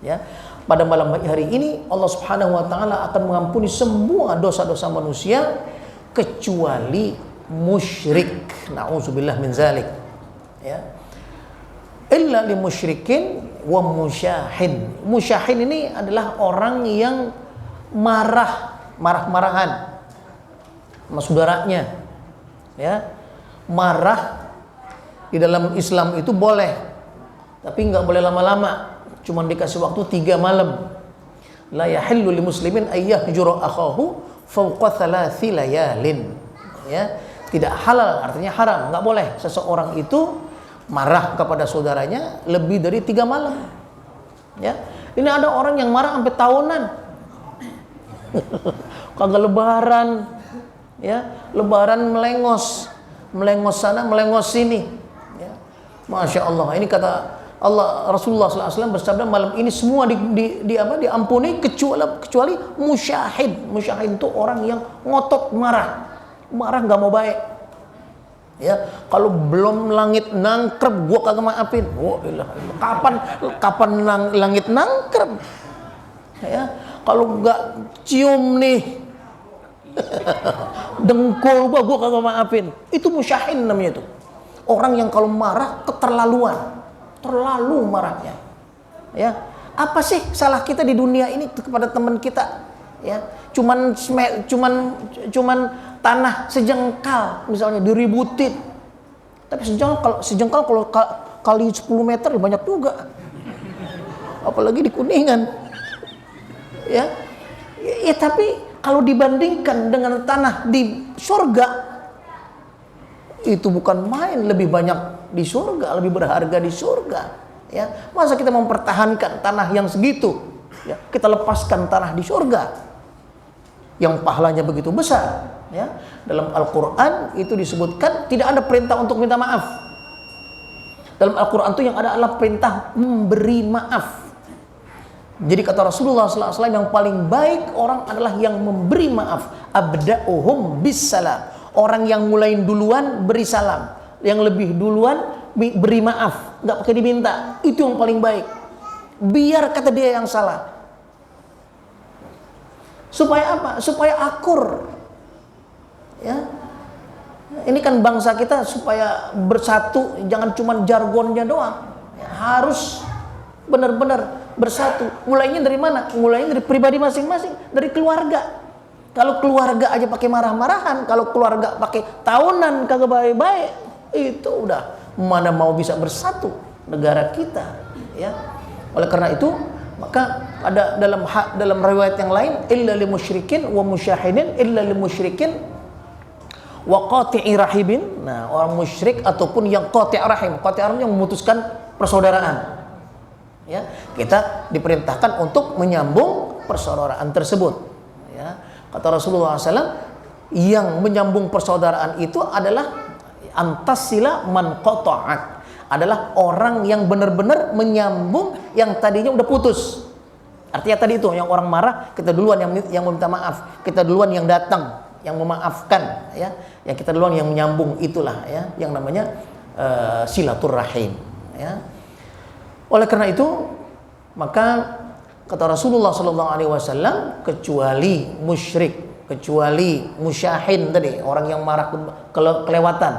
Ya, pada malam hari ini Allah Subhanahu wa taala akan mengampuni semua dosa-dosa manusia kecuali musyrik. Nauzubillah min zalik. Ya. Illa limusyrikin wa musyahin. Musyahin ini adalah orang yang marah-marahan sama saudaranya. Ya. Marah di dalam Islam itu boleh, tapi nggak boleh lama-lama. Cuma dikasih waktu 3 malam. La yahillu li muslimin ayyahjura akhahu fawqa 3 layalin. Ya, tidak halal artinya haram, nggak boleh seseorang itu marah kepada saudaranya lebih dari 3 malam. Ya. Ini ada orang yang marah sampai tahunan. Kagak lebaran. Ya, lebaran melengos sana, melengos sini. Ya. Masya Allah. Ini kata Allah, Rasulullah SAW bersabda, malam ini semua diampuni kecuali musyahid. Musyahid itu orang yang ngotot marah nggak mau baik. Ya, kalau belum langit nangkrep gua kagak maafin. Wah, kapan langit nangkrep? Ya, kalau nggak cium nih dengkul gua kagak maafin. Itu musyahid namanya itu. Orang yang kalau marah keterlaluan. Terlalu marahnya. Ya, apa sih salah kita di dunia ini kepada teman kita? Ya, cuman tanah sejengkal misalnya diributin. Tapi sejengkal kalau kali 10 meter banyak juga. Apalagi di Kuningan. Ya. Ya, tapi kalau dibandingkan dengan tanah di surga, itu bukan main, lebih banyak di surga, lebih berharga di surga. Ya, masa kita mempertahankan tanah yang segitu? Ya, kita lepaskan tanah di surga yang pahalanya begitu besar. Ya, dalam Al-Quran itu disebutkan tidak ada perintah untuk minta maaf. Dalam Al-Quran itu yang ada adalah perintah memberi maaf. Jadi kata Rasulullah SAW, yang paling baik orang adalah yang memberi maaf. Abda'uhum bis-salam. Orang yang mulai duluan beri salam, yang lebih duluan beri maaf, nggak pakai diminta. Itu yang paling baik. Biar kata dia yang salah. Supaya apa? Supaya akur. Ya. Ini kan bangsa kita supaya bersatu, jangan cuma jargonnya doang. Ya, harus benar-benar bersatu. Mulainya dari mana? Mulainya dari pribadi masing-masing, dari keluarga. Kalau keluarga aja pakai marah-marahan, kalau keluarga pakai tahunan kagak baik-baik, itu udah mana mau bisa bersatu negara kita, ya. Oleh karena itu, maka ada dalam riwayat yang lain, illa limusyrikin wa musyahidin, illa limusyrikin wa qati'i rahimin. Nah, orang musyrik ataupun yang qati' rahim. Qati' rahim yang memutuskan persaudaraan. Ya, kita diperintahkan untuk menyambung persaudaraan tersebut. Ya. Kata Rasulullah SAW, yang menyambung persaudaraan itu adalah antasila man qata'ak, adalah orang yang benar-benar menyambung yang tadinya udah putus. Artinya tadi itu, yang orang marah kita duluan yang meminta maaf, kita duluan yang datang, yang memaafkan, ya, yang kita duluan yang menyambung, itulah ya yang namanya silaturrahim. Ya. Oleh karena itu, maka kata Rasulullah SAW, kecuali musyrik, kecuali musyahin tadi, orang yang marah kelewatan,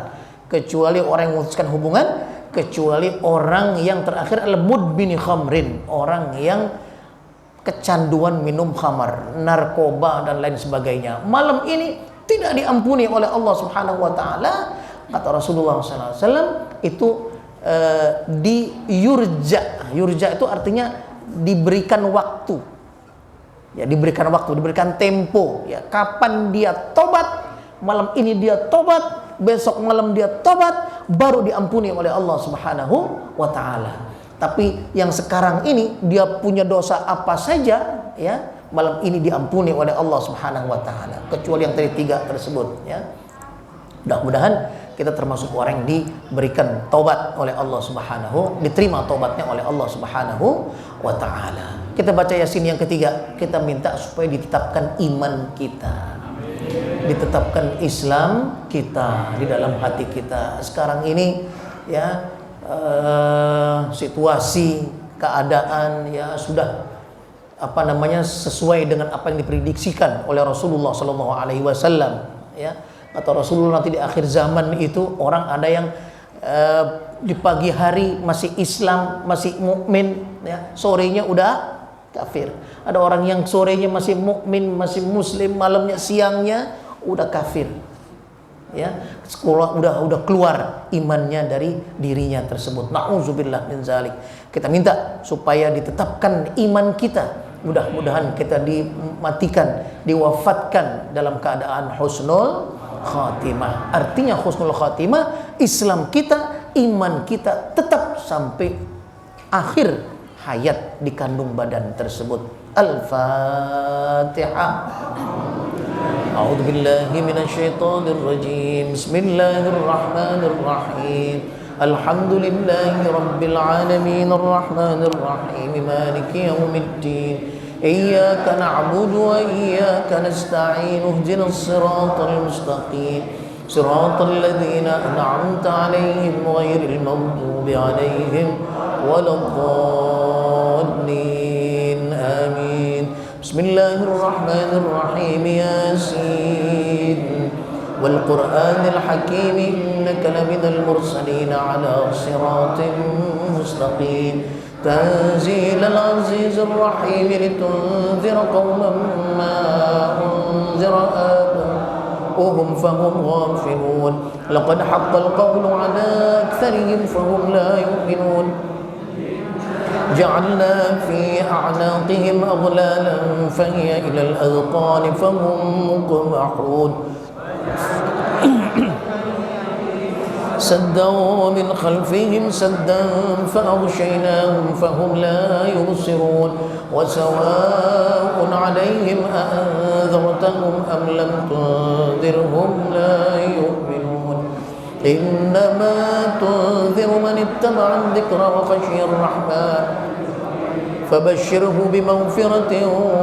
kecuali orang yang memutuskan hubungan, kecuali orang yang terakhir adalah mudbini khamrin, orang yang kecanduan minum khamar, narkoba dan lain sebagainya. Malam ini tidak diampuni oleh Allah Subhanahu wa taala. Kata Rasulullah sallallahu alaihi wasallam itu di yurja. Yurja itu artinya diberikan waktu. Ya, diberikan waktu, diberikan tempo, ya. Kapan dia tobat? Malam ini dia tobat, besok malam dia tobat, baru diampuni oleh Allah Subhanahu wa taala. Tapi yang sekarang ini dia punya dosa apa saja, ya, malam ini diampuni oleh Allah Subhanahu wa taala, kecuali yang tadi 3 tersebut, ya. Mudah-mudahan kita termasuk orang yang diberikan taubat oleh Allah Subhanahu, diterima taubatnya oleh Allah Subhanahu wa taala. Kita baca Yasin yang ketiga, kita minta supaya ditetapkan iman kita, ditetapkan Islam kita di dalam hati kita. Sekarang ini, ya, situasi keadaan, ya, sudah sesuai dengan apa yang diprediksikan oleh Rasulullah sallallahu alaihi wasallam, ya. Kata Rasulullah, nanti di akhir zaman itu orang ada yang di pagi hari masih Islam, masih mukmin, ya, sorenya udah kafir. Ada orang yang sorenya masih mukmin, masih muslim, malamnya siangnya udah kafir. Ya, sekolah udah keluar imannya dari dirinya tersebut. Nauzubillah min zalik. Kita minta supaya ditetapkan iman kita. Mudah-mudahan kita dimatikan, diwafatkan dalam keadaan husnul khatimah. Artinya husnul khatimah, Islam kita, iman kita tetap sampai akhir hayat di kandung badan tersebut. Al-Fatihah. A'udzu billahi minasyaitonir rajim. Bismillahirrahmanirrahim. Alhamdulillahi rabbil alamin arrahmanir rahim maliki yaumiddin. Iyyaka na'budu wa iyyaka nasta'in. Ihdinas siratal mustaqim. Siratal ladzina an'amta 'alaihim ghairil maghdubi 'alaihim waladdallin. Amin. Bismillahirrahmanirrahim. Yasin wal Qur'anil hakim innaka laminal mursalin 'ala siratin mustaqim. تنزيل العزيز الرحيم لتنذر قوما ما أنذر آباؤهم فهم غافلون لقد حق القول على أكثرهم فهم لا يؤمنون جعلنا في أعناقهم أغلالا فهي إلى الأذقان فهم مقمحون سدوا من خلفهم سدا فأغشيناهم فهم لا يبصرون وسواء عليهم أأنذرتهم أم لم تنذرهم لا يؤمنون إنما تنذر من اتبع الذكر وخشي الرحمن فبشره بمغفرة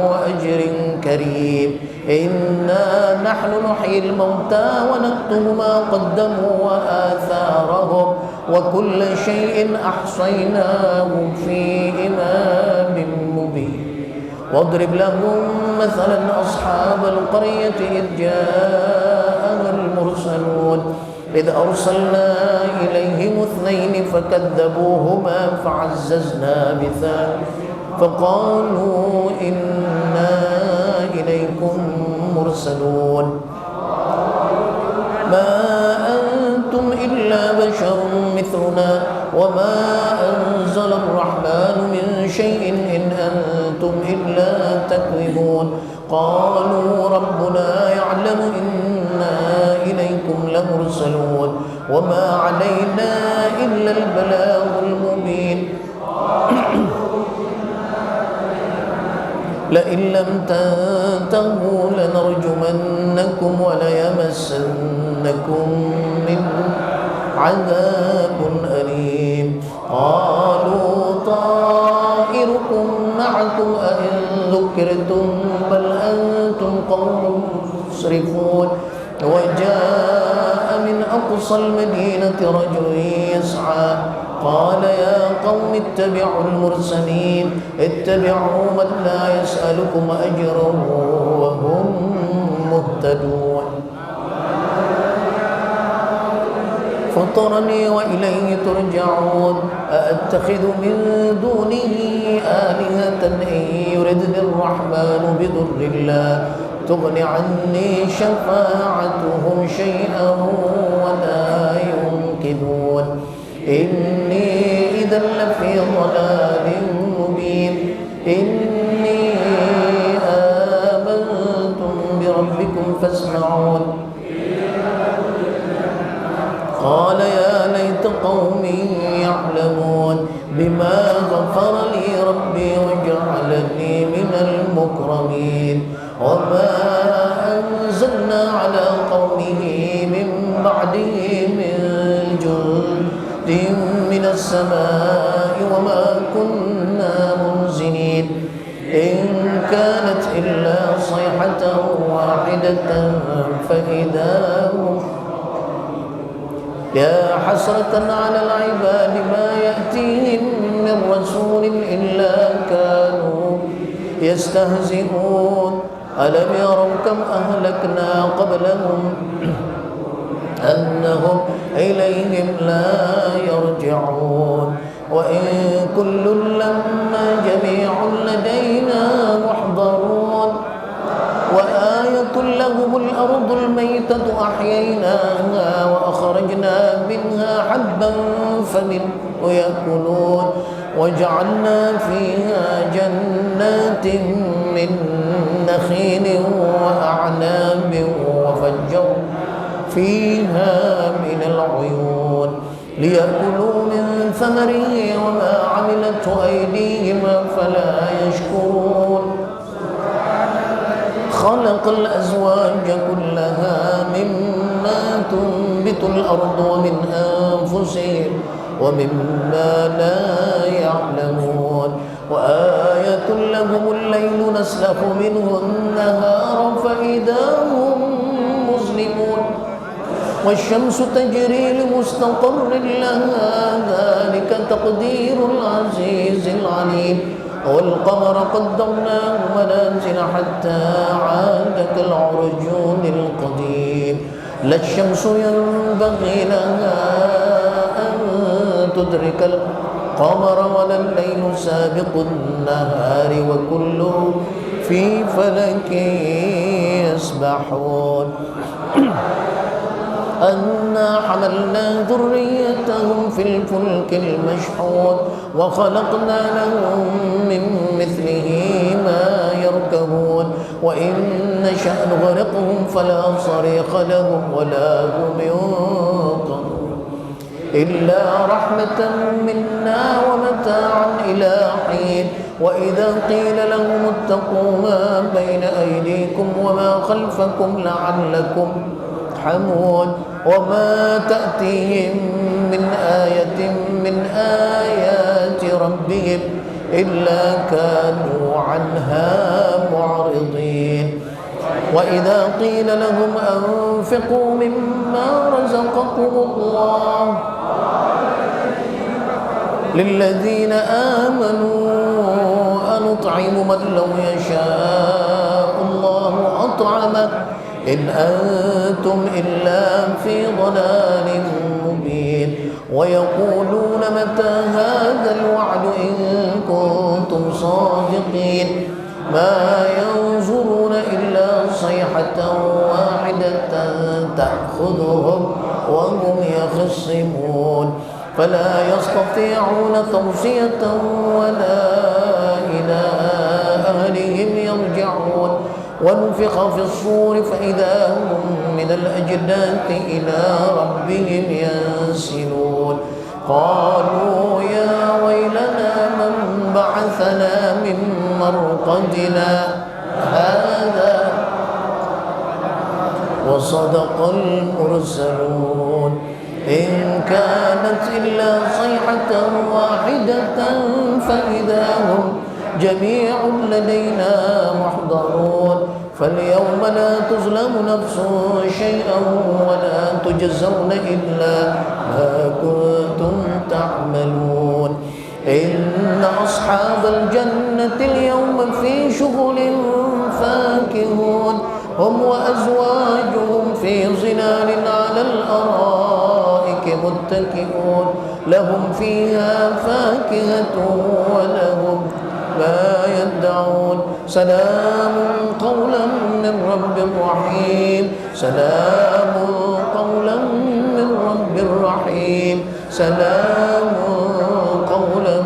وأجر كريم إنا نحن نحيي الموتى ونكتب ما قدموا وآثارهم وكل شيء أحصيناه في إمام مبين واضرب لهم مثلا أصحاب القرية إذ جاءها المرسلون إذ أرسلنا إليهم 2 فكذبوهما فعززنا بثالث فقالوا إنا إليكم مرسلون ما أنتم إلا بشر مثلنا وما أنزل الرحمن من شيء إن أنتم إلا تكذبون قالوا ربنا يعلم إنا إليكم لمرسلون وما علينا إلا البلاغ المبين لئن لم تنتهوا لنرجمنكم وليمسنكم من عذاب أليم قالوا طائركم معكم أئن ذكرتم بل أنتم قوم مسرفون وجاء من أقصى المدينة رجل يسعى قال يا قوم اتبعوا المرسلين اتبعوا من لا يسألكم أجرا وهم مهتدون فطرني وإليه ترجعون أأتخذ من دونه آلهة إن يردني الرحمن بضر لا تغن عني شفاعتهم شيئا ولا ينقذون إني إذا لفي ضلال مبين إني آمنتم بربكم فاسمعون قال يا ليت قومي يعلمون بما غفر لي ربي وجعلني من المكرمين وما أنزلنا على قومه من بعده من جند من السماء وما كنا منزلين إن كانت إلا صيحة واحدة فإذا هم يا حسرة على العباد ما يأتيهم من رسول إلا كانوا يستهزئون ألم يروا كم أهلكنا قبلهم أنهم إليهم لا يرجعون وإن كل لما جميع لدينا محضرون وآية لهم الأرض الميتة أحييناها وأخرجنا منها حبا فمنه يأكلون وجعلنا فيها جنات من نخيل وأعناب وفجرنا فيها من العيون ليأكلوا من ثمره وما عملته أيديهم فلا يشكرون خلق الأزواج كلها مما تنبت الأرض ومن أنفسهم ومما لا يعلمون وآية لهم الليل نسلخ منه النهار فإذا هم مظلمون والشمس تجري لمستقر لها ذلك تقدير العزيز العليم والقمر قدرناه منازل حتى عاد كالعرجون القديم لا الشمس ينبغي لها أن تدرك القمر ولا الليل سابق النهار وكل في فلك يسبحون أنا حملنا ذريتهم في الفلك المشحون وخلقنا لهم من مثله ما يركبون وإن نشأ نغرقهم فلا صريخ لهم ولا هم ينقذون إلا رحمة منا ومتاعا إلى حين وإذا قيل لهم اتقوا ما بين أيديكم وما خلفكم لعلكم ترحمون وما تأتيهم من آية من آيات ربهم إلا كانوا عنها معرضين وإذا قيل لهم أنفقوا مما رزقكم الله للذين آمنوا أنطعم من لو يشاء الله أطعمه إن أنتم إلا في ضلال مبين ويقولون متى هذا الوعد إن كنتم صادقين ما ينظرون إلا صيحة واحدة تأخذهم وهم يخصمون فلا يستطيعون توصية ولا إلى أهلهم يرجعون ونفخ في الصور فإذا هم من الأجداث إلى ربهم ينسلون قالوا يا ويلنا من بعثنا من مرقدنا هذا وصدق المرسلون إن كانت إلا صيحة واحدة فإذا هم جميع لدينا محضرون فاليوم لا تظلم نفس شيئا ولا تجزون إلا ما كنتم تعملون إن أصحاب الجنة اليوم في شغل فاكهون هم وأزواجهم في ظلال على الأرائك متكئون لهم فيها فاكهة ولهم ما يدعون سلام قولا من رب رحيم سلام قولا من رب رحيم سلام قولا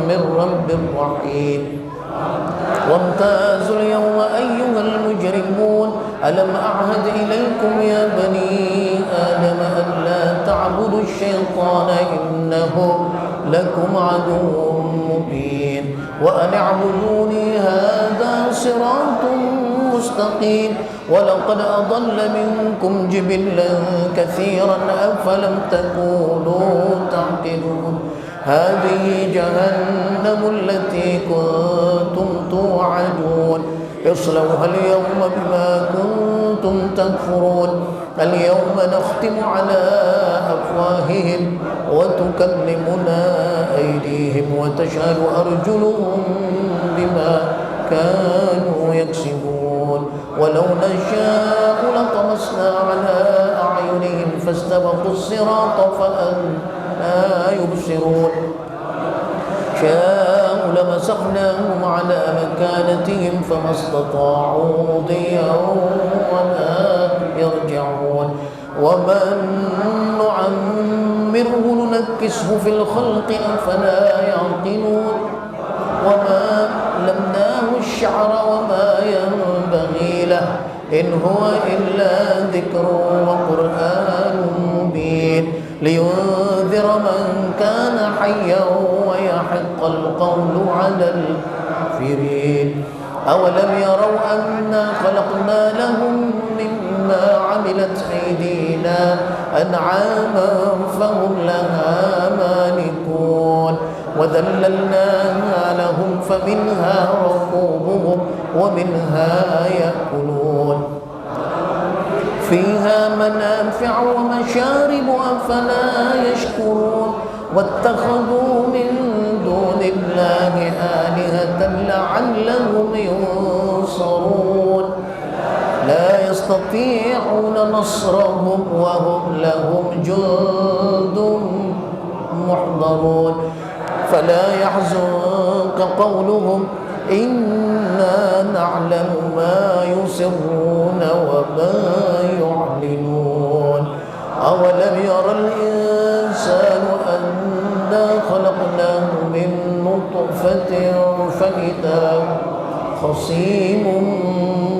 من رب رحيم وامتازوا اليوم أيها المجرمون ألم أعهد إليكم يا بني آدم أن لا تعبدوا الشيطان إنه لكم عدو مبين وأن اعبدوني هذا صراط مستقيم ولقد أضل منكم جبلا كثيرا أفلم تكونوا تعقلون هذه جهنم التي كنتم توعدون اصلوها اليوم بما كنتم تكفرون اليوم نختم على أفواههم وتكلمنا أيديهم وتشهد أرجلهم بما كانوا يكسبون ولو نشاء لطمسنا على أعينهم فاستبقوا الصراط فأنا يبصرون شاءوا لمسخناهم على مكانتهم فما استطاعوا مضيا وما يرجعون ومن نعمره ننكسه في الخلق أفلا يعقلون وما علمناه الشعر وما ينبغي له إن هو إلا ذكر وقرآن مبين لينذر من كان حيا ويحق القول على الكافرين أولم يروا أنا خلقنا لهم مما عملت أيدينا أنعاما فهم لها مالكون وذللناها لهم فمنها ركوبهم ومنها يأكلون فيها منافع ومشارب أفلا يشكرون واتخذوا من دون الله آلهة لعلهم ينصرون لا يستطيعون نصرهم وهم لهم جند محضرون فلا يحزنك قولهم إنا نعلم ما يسرون وما يعلنون أولم ير الإنسان أنا خلقناه من نطفة فإذا خصيم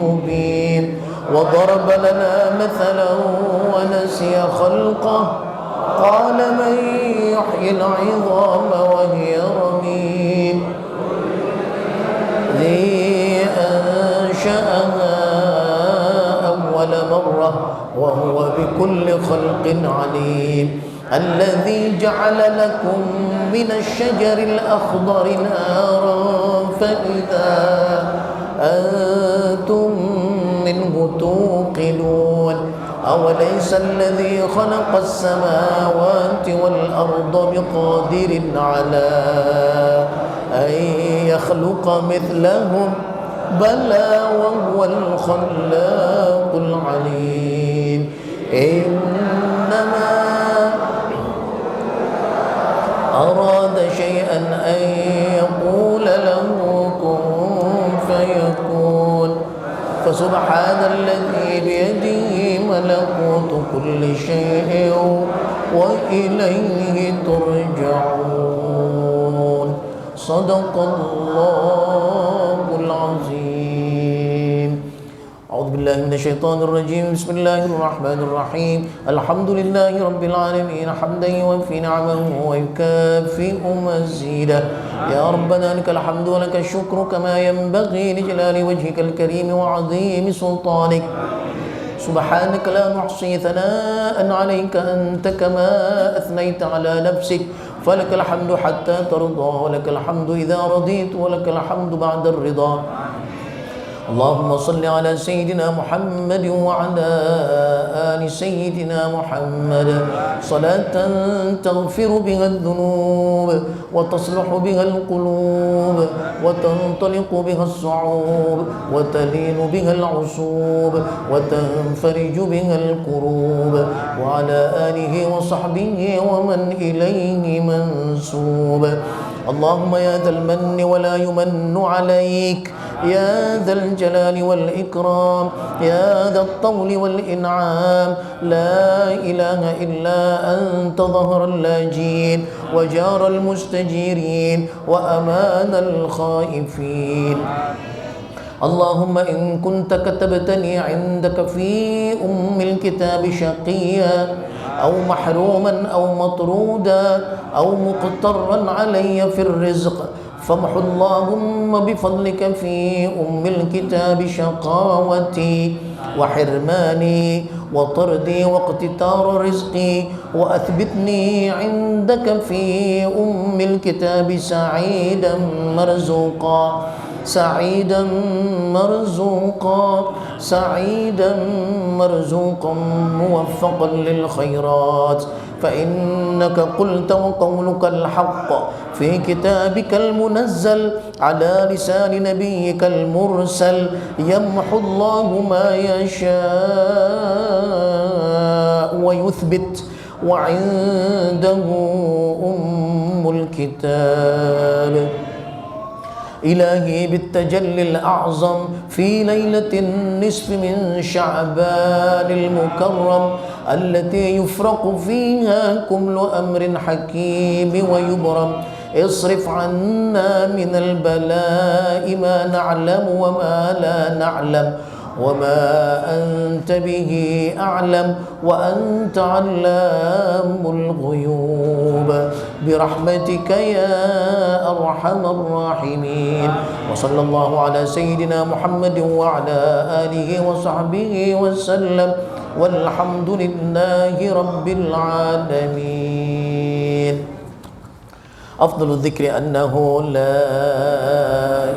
مبين وضرب لنا مثلا ونسي خلقه قال من يحيي العظام وهي رميم ذي أنشأها أول مرة وهو بكل خلق عليم الذي جعل لكم من الشجر الأخضر نارا فإذا أنتم منه توقدون أوليس الذي خلق السماوات والأرض بقادر على أن يخلق مثلهم بلى وهو الخلاق العليم إنما أراد شيئا أن يقول له كن فيكون فسبحان الذي بيده ملكوت كل شيء وإليه ترجعون صدق الله العظيم أعوذ بالله من الشيطان الرجيم بسم الله الرحمن الرحيم الحمد لله رب العالمين حمدا يوفي نعمه ويكافئ مزيده يا ربنا لك الحمد ولك الشكر كما ينبغي لجلال وجهك الكريم وعظيم سلطانك سبحانك لا نحصي ثناء عليك أنت كما أثنيت على نفسك فلك الحمد حتى ترضى ولك الحمد إذا رضيت ولك الحمد بعد الرضا اللهم صل على سيدنا محمد وعلى آل سيدنا محمد صلاة تغفر بها الذنوب وتصلح بها القلوب وتنطلق بها الصعوب وتلين بها العصوب وتنفرج بها الكروب وعلى آله وصحبه ومن إليه منسوب اللهم يا ذا المن ولا يمن عليك يا ذا الجلال والإكرام يا ذا الطول والإنعام لا إله إلا أنت ظهر اللاجين وجار المستجيرين وأمان الخائفين اللهم إن كنت كتبتني عندك في الكتاب شقيا أو محروما أو مطرودا أو مقترا علي في الرزق فامح اللهم بفضلك في الكتاب شقاوتي وحرماني وطردي واقتتار رزقي وأثبتني عندك في الكتاب سعيدا مرزوقا سعيدا مرزوقا سعيدا مرزوقا موفقا للخيرات فإنك قلت وقولك الحق في كتابك المنزل على لسان نبيك المرسل يمحو الله ما يشاء ويثبت وعنده الكتاب إلهي بالتجلي الأعظم في ليلة النصف من شعبان المكرم التي يفرق فيها كل أمر حكيم ويبرم اصرف عنا من البلاء ما نعلم وما لا نعلم وما أنت به أعلم وأنت علام الغيوب برحمتك يا أرحم الراحمين وصلى الله على سيدنا محمد وعلى آله وصحبه وسلم والحمد لله رب العالمين أفضل الذكر أنه لا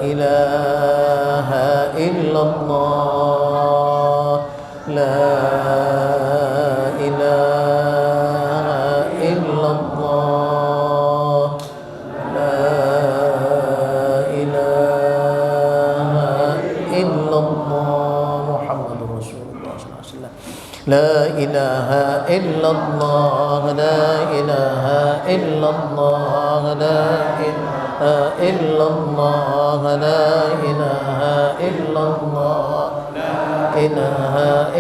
إله إلا الله لا إله إلا الله لا إله إلا الله محمد رسول الله صلى الله عليه وسلم لا إله إلا الله لا إله إلا الله لا إله إلا الله لا إله إلا الله إله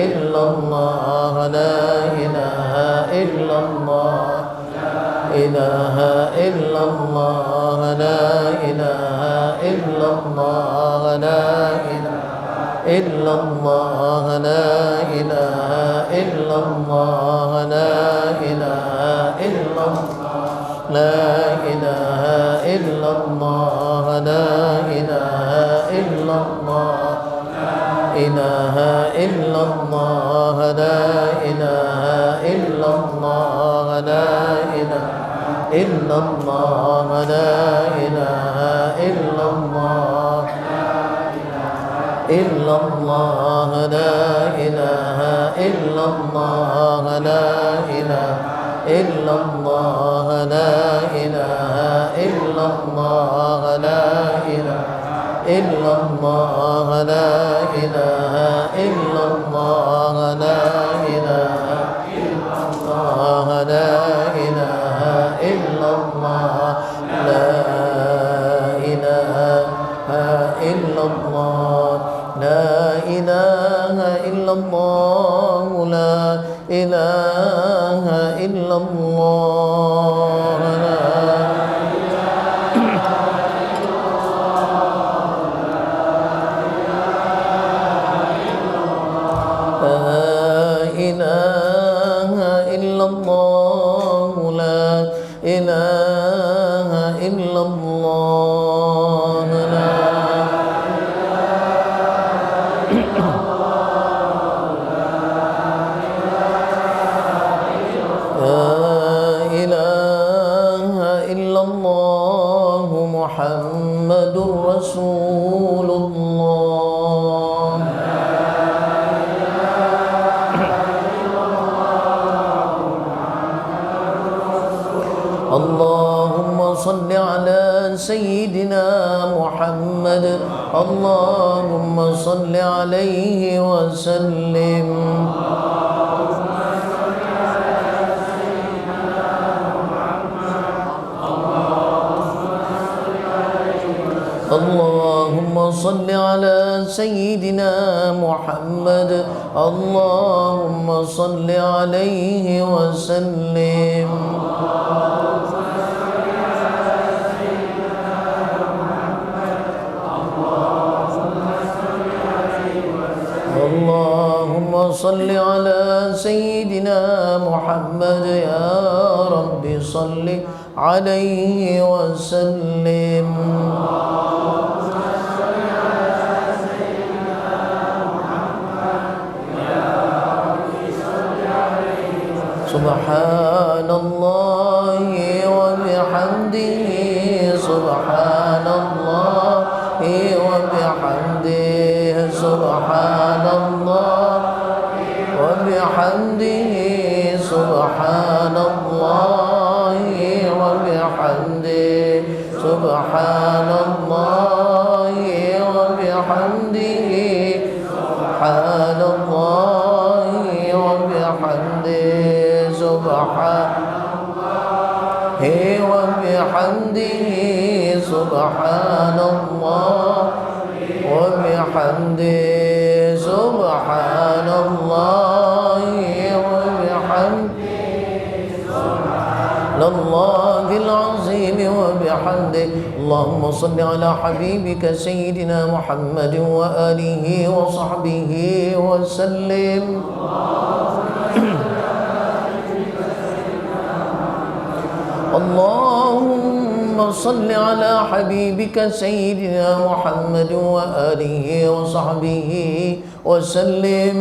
إلا الله لا إله إلا الله إله إلا الله لا إله إلا الله لا إله إلا الله لا إله إلا الله لا إله إلا الله لا إله إلا الله لا إله إلا الله إله إلا الله لا إله إلا الله لا إله إلا الله لا إله إلا الله إلا الله لا إله إلا الله لا إله إلا الله لا إله إلا الله لا إله إلا الله لا إله إلا الله لا إله إلا الله لا إله إلا الله لا إله إلا الله لا إله إلا الله لا إله إلا الله محمد رسول الله اللهم صل على سيدنا محمد اللهم صل عليه وسلم اللهم صل على سيدنا محمد اللهم صل عليه وسلم اللهم صل على سيدنا محمد يا رب صل عليه وسلم سبحان الله وبحمده سبحان الله وبحمده سبحان الله وبحمده سبحان الله وبحمده سبحان الله وبحمده سبحان الله وبحمده سبحان وبحمده سبحان الله وبحمده سبحان الله وبحمده الله العظيم وبحمده اللهم صل على حبيبك سيدنا محمد وآله وصحبه وسلم اللهم صل على حبيبك سيدنا محمد وآله وصحبه وسلم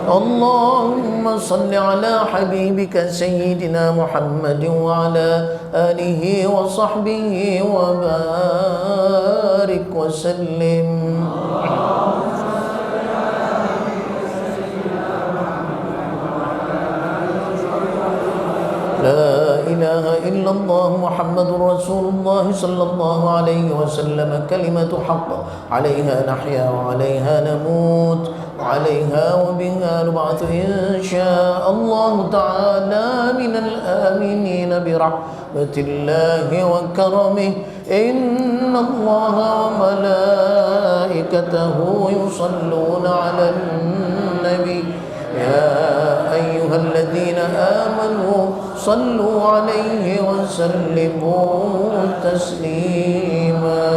اللهم صل على حبيبك سيدنا محمد وعلى آله وصحبه وبارك وسلم لا إله إلا الله محمد رسول الله صلى الله عليه وسلم كلمة حق عليها نحيا وعليها نموت وعليها وبها نبعث إن شاء الله تعالى من الآمنين برحمة الله وكرمه إن الله وملائكته يصلون على النبي يا أيها الذين آمنوا صلوا عليه وسلموا تسليما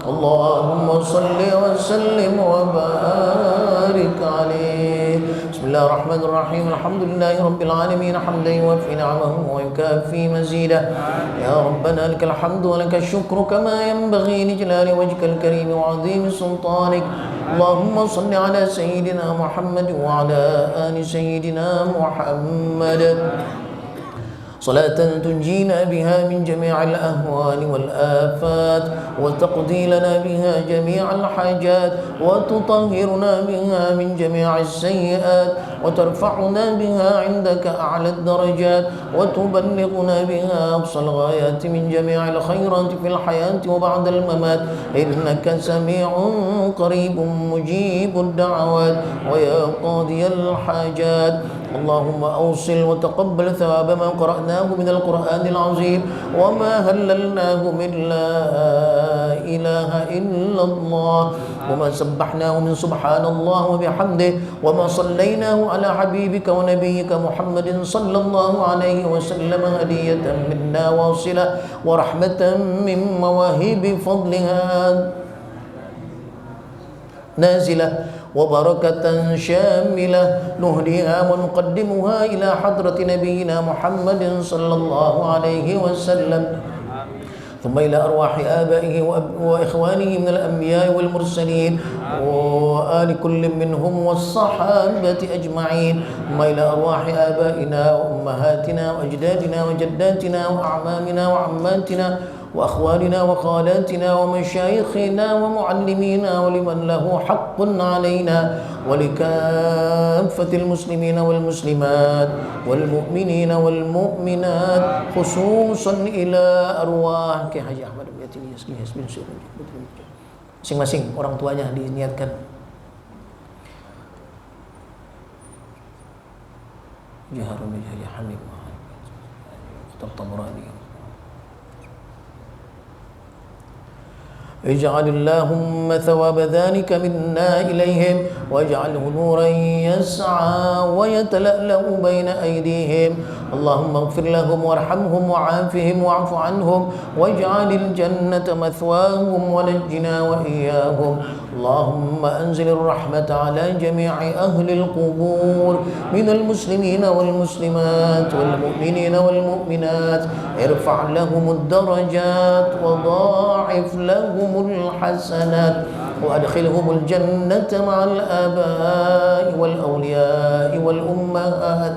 اللهم صل وسلم وبارك عليه بسم الله الرحمن الرحيم الحمد لله رب العالمين حمدا يوفي نعمه ويكافي مزيده يا ربنا لك الحمد ولك الشكر كما ينبغي لجلال وجهك الكريم وعظيم سلطانك اللهم صل على سيدنا محمد وعلى آل سيدنا محمد صلاة تنجينا بها من جميع الأهوال والآفات وتقضي لنا بها جميع الحاجات وتطهرنا بها من جميع السيئات وترفعنا بها عندك أعلى الدرجات وتبلغنا بها أقصى الغايات من جميع الخيرات في الحياة وبعد الممات إنك سميع قريب مجيب الدعوات ويا قاضي الحاجات اللهم أوصل وتقبل ثواب ما قرأناه من القرآن العظيم وما هللناه من لا إله إلا الله وما سبحناه من سبحان الله وبحمده وما صليناه على حبيبك ونبيك محمد صلى الله عليه وسلم هدية منا واصلة ورحمة من مواهب فضلها نازلة وبركة شاملة نهديها ونقدمها إلى حضرة نبينا محمد صلى الله عليه وسلم ثم إلى أرواح آبائه وإخوانه من الأنبياء والمرسلين وآل كل منهم والصحابة أجمعين ثم إلى أرواح آبائنا وأمهاتنا وأجدادنا وجداتنا وأعمامنا وعماتنا وأخوالنا وخالاتنا ومشايخنا ومعلمينا ولمن له حق علينا ولكافة المسلمين والمسلمات والمؤمنين والمؤمنات خصوصا إلى أرواح Ki Haji Ahmad bin Ilyas bin Syukur. Masing-masing orang tuanya diniatkan. Jaharun Haji Hamid Tabrani. اجعل اللهم ثواب ذلك منا إليهم واجعله نورا يسعى ويتلألأ بين أيديهم اللهم اغفر لهم وارحمهم وعافهم واعف عنهم واجعل الجنة مثواهم ونجنا وإياهم اللهم أنزل الرحمة على جميع أهل القبور من المسلمين والمسلمات والمؤمنين والمؤمنات ارفع لهم الدرجات وضاعف لهم الحسنات وأدخلهم الجنة مع الآباء والأولياء والأمهات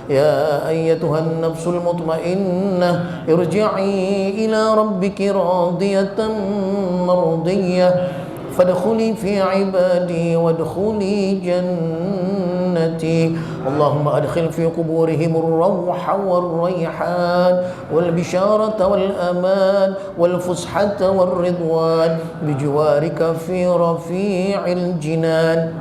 يا أيتها النفس المطمئنة ارجعي إلى ربك راضية مرضية فادخلي في عبادي وادخلي جنتي اللهم أدخل في قبورهم الروح والريحان والبشارة والأمان والفسحة والرضوان بجوارك في رفيع الجنان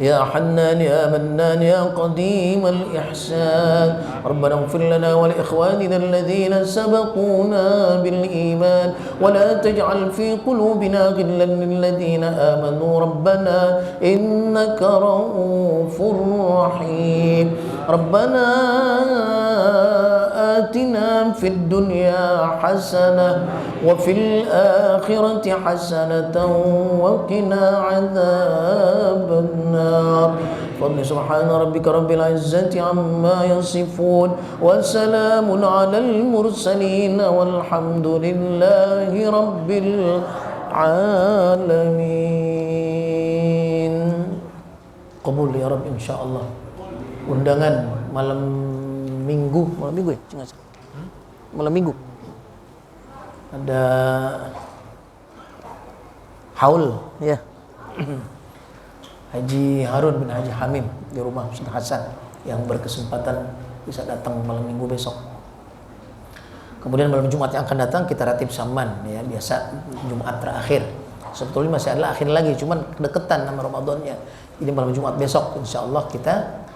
يا حنان يا منان يا قديم الإحسان ربنا اغفر لنا ولإخواننا الذين سبقونا بالإيمان ولا تجعل في قلوبنا غلا للذين آمنوا ربنا إنك رؤوف رحيم ربنا آتنا في الدنيا حسنة وفي الآخرة حسنة وقنا عذاب النار فضل سبحان ربك رب العزة عما يصفون وسلام على المرسلين والحمد لله رب العالمين قبول يا رب إن شاء الله undangan malam minggu ya malam minggu ada haul ya Haji Harun bin Haji Hamim di rumah Ustaz Hasan yang berkesempatan bisa datang malam minggu besok. Kemudian malam Jumat yang akan datang kita ratib saman ya, biasa Jumat terakhir. Sebetulnya masih ada akhir lagi, cuman kedekatan sama Ramadannya. Jadi malam Jumat besok insyaallah kita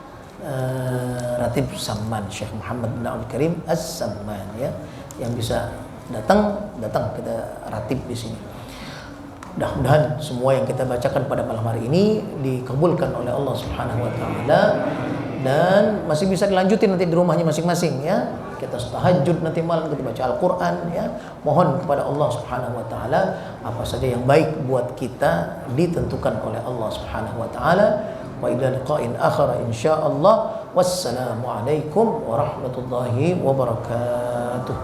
ratib saman Syekh Muhammad bin Abdul Karim As-Samman ya, yang bisa datang kita ratib di sini. Mudah-mudahan semua yang kita bacakan pada malam hari ini dikabulkan oleh Allah Subhanahu wa taala dan masih bisa dilanjutin nanti di rumahnya masing-masing ya. Kita tahajud nanti malam, kita baca Al-Qur'an ya. Mohon kepada Allah Subhanahu wa taala apa saja yang baik buat kita ditentukan oleh Allah Subhanahu wa taala. Wa ila liqa'in akhar insyaallah. Wassalamu alaikum warahmatullahi wabarakatuh.